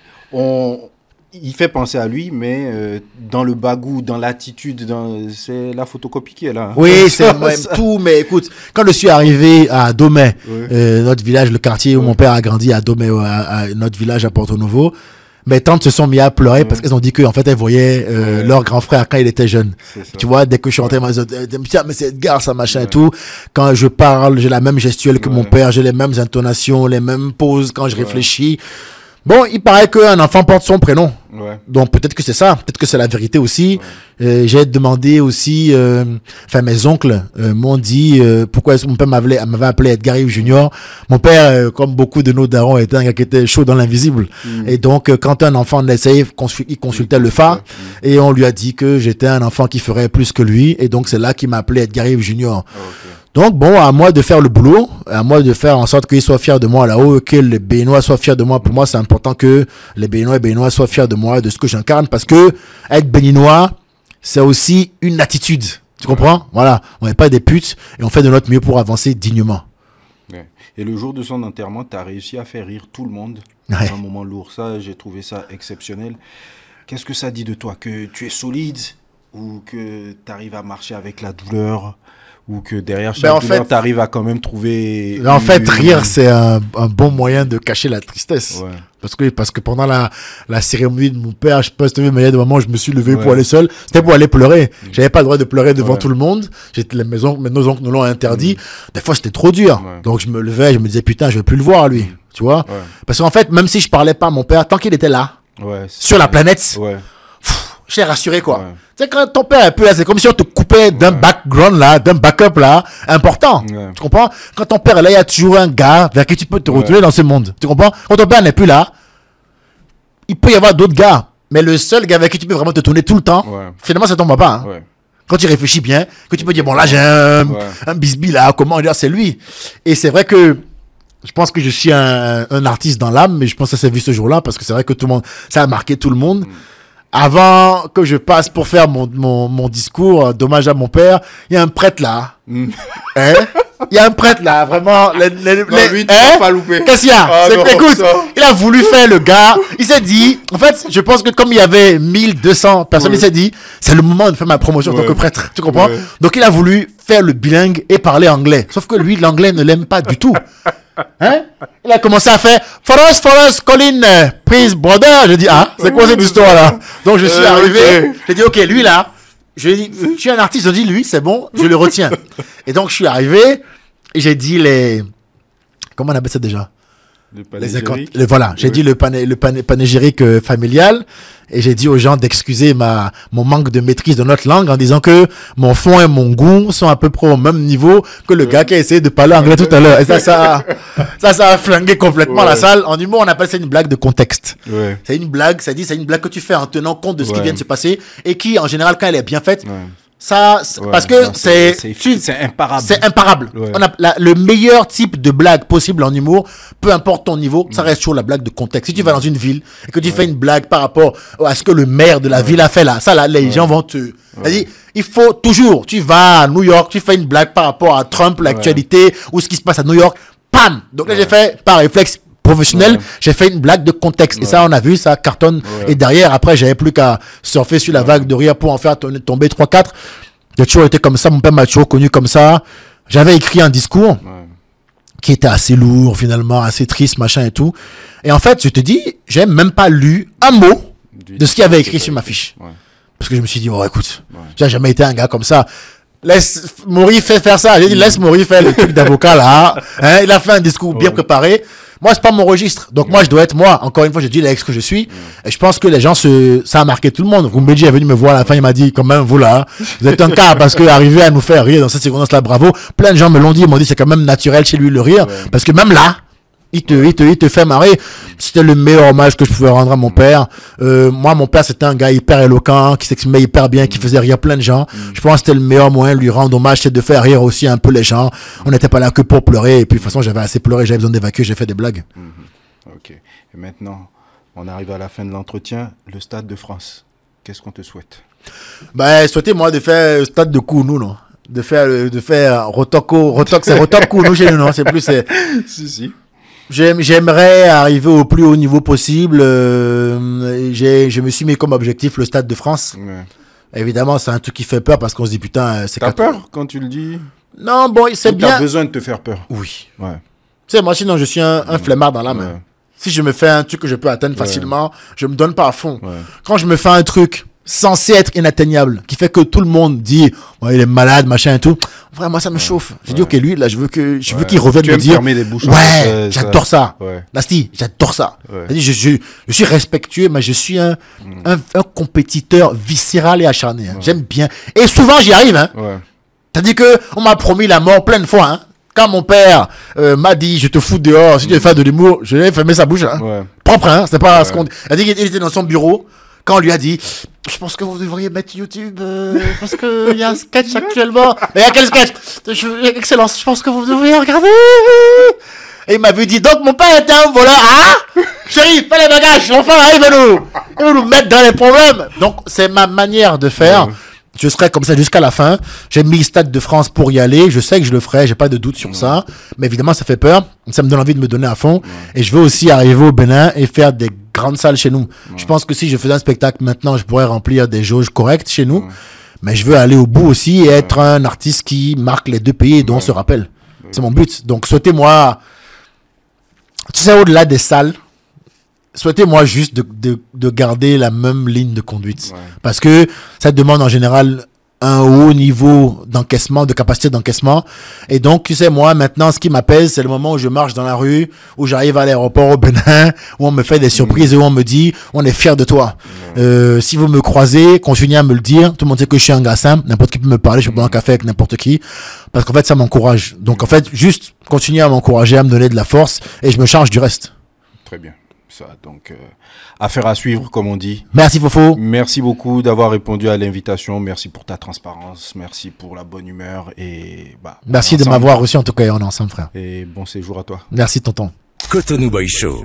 il fait penser à lui, mais dans le bagou, dans l'attitude, c'est la photocopie qui est là. Oui, c'est même tout. Mais écoute, quand je suis arrivé à Domey, notre village, le quartier où mon père a grandi, à Domey, à notre village à Porto Novo, mes tantes se sont mis à pleurer parce qu'elles ont dit qu'en fait, elles voyaient leur grand frère quand il était jeune. Tu vois, dès que je suis rentré, elles ont dit, mais c'est Edgar, ça, machin et tout. Quand je parle, j'ai la même gestuelle que mon père, j'ai les mêmes intonations, les mêmes poses quand je réfléchis. Bon, il paraît qu'un enfant porte son prénom. Donc peut-être que c'est ça, peut-être que c'est la vérité aussi. J'ai demandé aussi, mes oncles m'ont dit pourquoi est-ce que mon père m'avait appelé Edgar Yves Junior. Mon père, comme beaucoup de nos darons, était un gars qui était chaud dans l'invisible. Et donc quand un enfant naissait, il consultait le phare et on lui a dit que j'étais un enfant qui ferait plus que lui. Et donc c'est là qu'il m'a appelé Edgar Yves Junior. Donc bon, à moi de faire le boulot, à moi de faire en sorte qu'ils soient fiers de moi là-haut, que les Béninois soient fiers de moi. Pour moi, c'est important que les Béninois et Béninois soient fiers de moi, de ce que j'incarne, parce que être Béninois, c'est aussi une attitude. Tu comprends? Voilà, on n'est pas des putes et on fait de notre mieux pour avancer dignement. Et le jour de son enterrement, tu as réussi à faire rire tout le monde. C'est un moment lourd, ça, j'ai trouvé ça exceptionnel. Qu'est-ce que ça dit de toi? Que tu es solide ou que tu arrives à marcher avec la douleur? Ou que derrière chaque douleur, tu arrives à quand même trouver... En fait, rire, c'est un bon moyen de cacher la tristesse. Parce que pendant la cérémonie de mon père, je sais pas si tu as vu, mais il y a des moments où je me suis levé pour aller seul. C'était pour aller pleurer. J'avais pas le droit de pleurer devant tout le monde. Nos oncles nous l'ont interdit. Des fois, c'était trop dur. Donc, je me levais, je me disais, putain, je vais plus le voir, lui. Tu vois? Parce qu'en fait, même si je parlais pas à mon père, tant qu'il était là, sur la planète, je t'ai rassuré, quoi. Ouais. Tu sais, quand ton père est plus là, c'est comme si on te coupait d'un background, là, d'un backup, là, important. Ouais. Tu comprends? Quand ton père est là, il y a toujours un gars vers qui tu peux te retrouver dans ce monde. Tu comprends? Quand ton père n'est plus là, il peut y avoir d'autres gars. Mais le seul gars avec qui tu peux vraiment te tourner tout le temps, finalement, c'est ton papa. Hein. Ouais. Quand tu réfléchis bien, que tu peux dire, bon, là, j'ai un bisbille, là, comment dire, c'est lui. Et c'est vrai que je pense que je suis un artiste dans l'âme, mais je pense que ça s'est vu ce jour-là, parce que c'est vrai que tout le monde, ça a marqué tout le monde. Avant que je passe pour faire mon discours d'hommage à mon père, il y a un prêtre là. Hein? Il y a un prêtre là, vraiment. Lui, tu vas pas louper. Qu'est-ce qu'il y a? Non, écoute, ça. il a voulu faire le gars. Il s'est dit, en fait, je pense que comme il y avait 1200 personnes, il s'est dit, c'est le moment de faire ma promotion en tant que prêtre. Tu comprends? Donc il a voulu faire le bilingue et parler anglais. Sauf que lui, l'anglais ne l'aime pas du tout. Hein? Il a commencé à faire for us, Colin, please, brother. Je dis, ah, c'est quoi cette histoire-là? Donc je suis arrivé, j'ai dit, ok, lui là, je lui ai dit, je suis un artiste, je dis, lui, c'est bon, je le retiens. Et donc je suis arrivé, et j'ai dit comment on appelle ça déjà? Voilà, j'ai dit le panégyrique familial, et j'ai dit aux gens d'excuser mon manque de maîtrise de notre langue en disant que mon fond et mon goût sont à peu près au même niveau que le gars qui a essayé de parler anglais tout à l'heure. Et ça a flingué complètement la salle. En humour, on appelle ça une blague de contexte. C'est une blague, c'est une blague que tu fais en tenant compte de ce qui vient de se passer et qui, en général, quand elle est bien faite, parce que c'est imparable. C'est imparable. On a le meilleur type de blague possible en humour, peu importe ton niveau, ça reste toujours la blague de contexte. Si tu vas dans une ville et que tu fais une blague par rapport à ce que le maire de la ville a fait là, ça là, les gens vont te... C'est-à-dire, il faut toujours, tu vas à New York, tu fais une blague par rapport à Trump, l'actualité, ou ce qui se passe à New York, pam! Donc là, j'ai fait, par réflexe professionnel, j'ai fait une blague de contexte. Et ça, on a vu, ça cartonne. Et derrière, après, j'avais plus qu'à surfer sur la vague de rire pour en faire tomber 3-4. J'ai toujours été comme ça. Mon père m'a toujours connu comme ça. J'avais écrit un discours qui était assez lourd, finalement, assez triste, machin et tout. Et en fait, je te dis, j'ai même pas lu un mot de ce qu'il y avait écrit sur ma fiche. Parce que je me suis dit, oh, écoute, j'ai jamais été un gars comme ça. Laisse Maury faire ça. J'ai dit, laisse Maury faire le truc d'avocat là. Hein, il a fait un discours bien préparé. Moi, c'est pas mon registre. Donc, moi, je dois être moi. Encore une fois, je dis l'ex que je suis. Et je pense que les gens ça a marqué tout le monde. Rumbedji est venu me voir à la fin. Il m'a dit, quand même, vous là, vous êtes un cas parce que arriver à nous faire rire dans cette séquence-là, bravo. Plein de gens me l'ont dit. Ils m'ont dit, c'est quand même naturel chez lui le rire. Parce que même là, il te fait marrer. C'était le meilleur hommage que je pouvais rendre à mon père. Moi, mon père, c'était un gars hyper éloquent, qui s'exprimait hyper bien, qui faisait rire plein de gens. Je pense que c'était le meilleur moyen de lui rendre hommage, c'est de faire rire aussi un peu les gens. On n'était pas là que pour pleurer. Et puis, de toute façon, j'avais assez pleuré, j'avais besoin d'évacuer, j'ai fait des blagues. Ok. Et maintenant, on arrive à la fin de l'entretien. Le Stade de France, qu'est-ce qu'on te souhaite? Souhaitez, moi, de faire le Stade de Kounou, non? De faire Rotok, c'est Rotok Kounou chez nous, non? C'est plus, Si. J'aimerais arriver au plus haut niveau possible. Je me suis mis comme objectif le Stade de France. Évidemment, c'est un truc qui fait peur parce qu'on se dit putain, c'est... T'as peur quand tu le dis? Non, bon, c'est bien. T'as besoin de te faire peur? Oui. Tu sais, moi, sinon, je suis un flemmard dans l'âme. Si je me fais un truc que je peux atteindre facilement, je me donne pas à fond. Quand je me fais un truc censé être inatteignable, qui fait que tout le monde dit il est malade, machin et tout, vraiment ça me chauffe. J'ai dit ok, lui là, je veux qu'il revienne me dire j'adore ça. Lasti, j'adore ça. Je suis respectueux, mais je suis un compétiteur viscéral et acharné. J'aime bien. Et souvent j'y arrive. C'est-à-dire que on m'a promis la mort plein de fois. Quand mon père m'a dit je te fous dehors si tu veux faire de l'humour, je lui ai fermé sa bouche. Propre, c'est pas ce qu'on dit. Il a dit qu'il était dans son bureau. Quand on lui a dit, je pense que vous devriez mettre YouTube, parce qu'il y a un sketch actuellement. Mais il y a quel sketch? Excellence, je pense que vous devriez regarder. Et il m'avait dit, donc mon père était un voleur. Ah, chérie, fais les bagages, l'enfant là, il va nous mettre dans les problèmes. Donc, c'est ma manière de faire. Je serai comme ça jusqu'à la fin. J'ai mis le Stade de France pour y aller. Je sais que je le ferai, j'ai pas de doute sur ça. Mais évidemment, ça fait peur. Ça me donne envie de me donner à fond. Et je veux aussi arriver au Bénin et faire des grandes salles chez nous. Je pense que si je faisais un spectacle maintenant, je pourrais remplir des jauges correctes chez nous. Mais je veux aller au bout aussi et être un artiste qui marque les deux pays et dont on se rappelle. C'est mon but. Donc, souhaitez-moi, tu sais, au-delà des salles, souhaitez-moi juste de garder la même ligne de conduite. Parce que ça demande en général un haut niveau d'encaissement, de capacité d'encaissement. Et donc, tu sais, moi, maintenant, ce qui m'apaise, c'est le moment où je marche dans la rue, où j'arrive à l'aéroport au Bénin, où on me fait des surprises, où on me dit, on est fier de toi. Si vous me croisez, continuez à me le dire. Tout le monde sait que je suis un gars simple. N'importe qui peut me parler. Je peux boire un café avec n'importe qui. Parce qu'en fait, ça m'encourage. Donc, en fait, juste continuer à m'encourager, à me donner de la force, et je me charge du reste. Très bien. Ça, donc, affaire à suivre, comme on dit. Merci, Fofo. Merci beaucoup d'avoir répondu à l'invitation. Merci pour ta transparence. Merci pour la bonne humeur. Et merci de m'avoir reçu, en tout cas, on est ensemble, frère. Et bon séjour à toi. Merci, tonton. Cotonou Boy Show.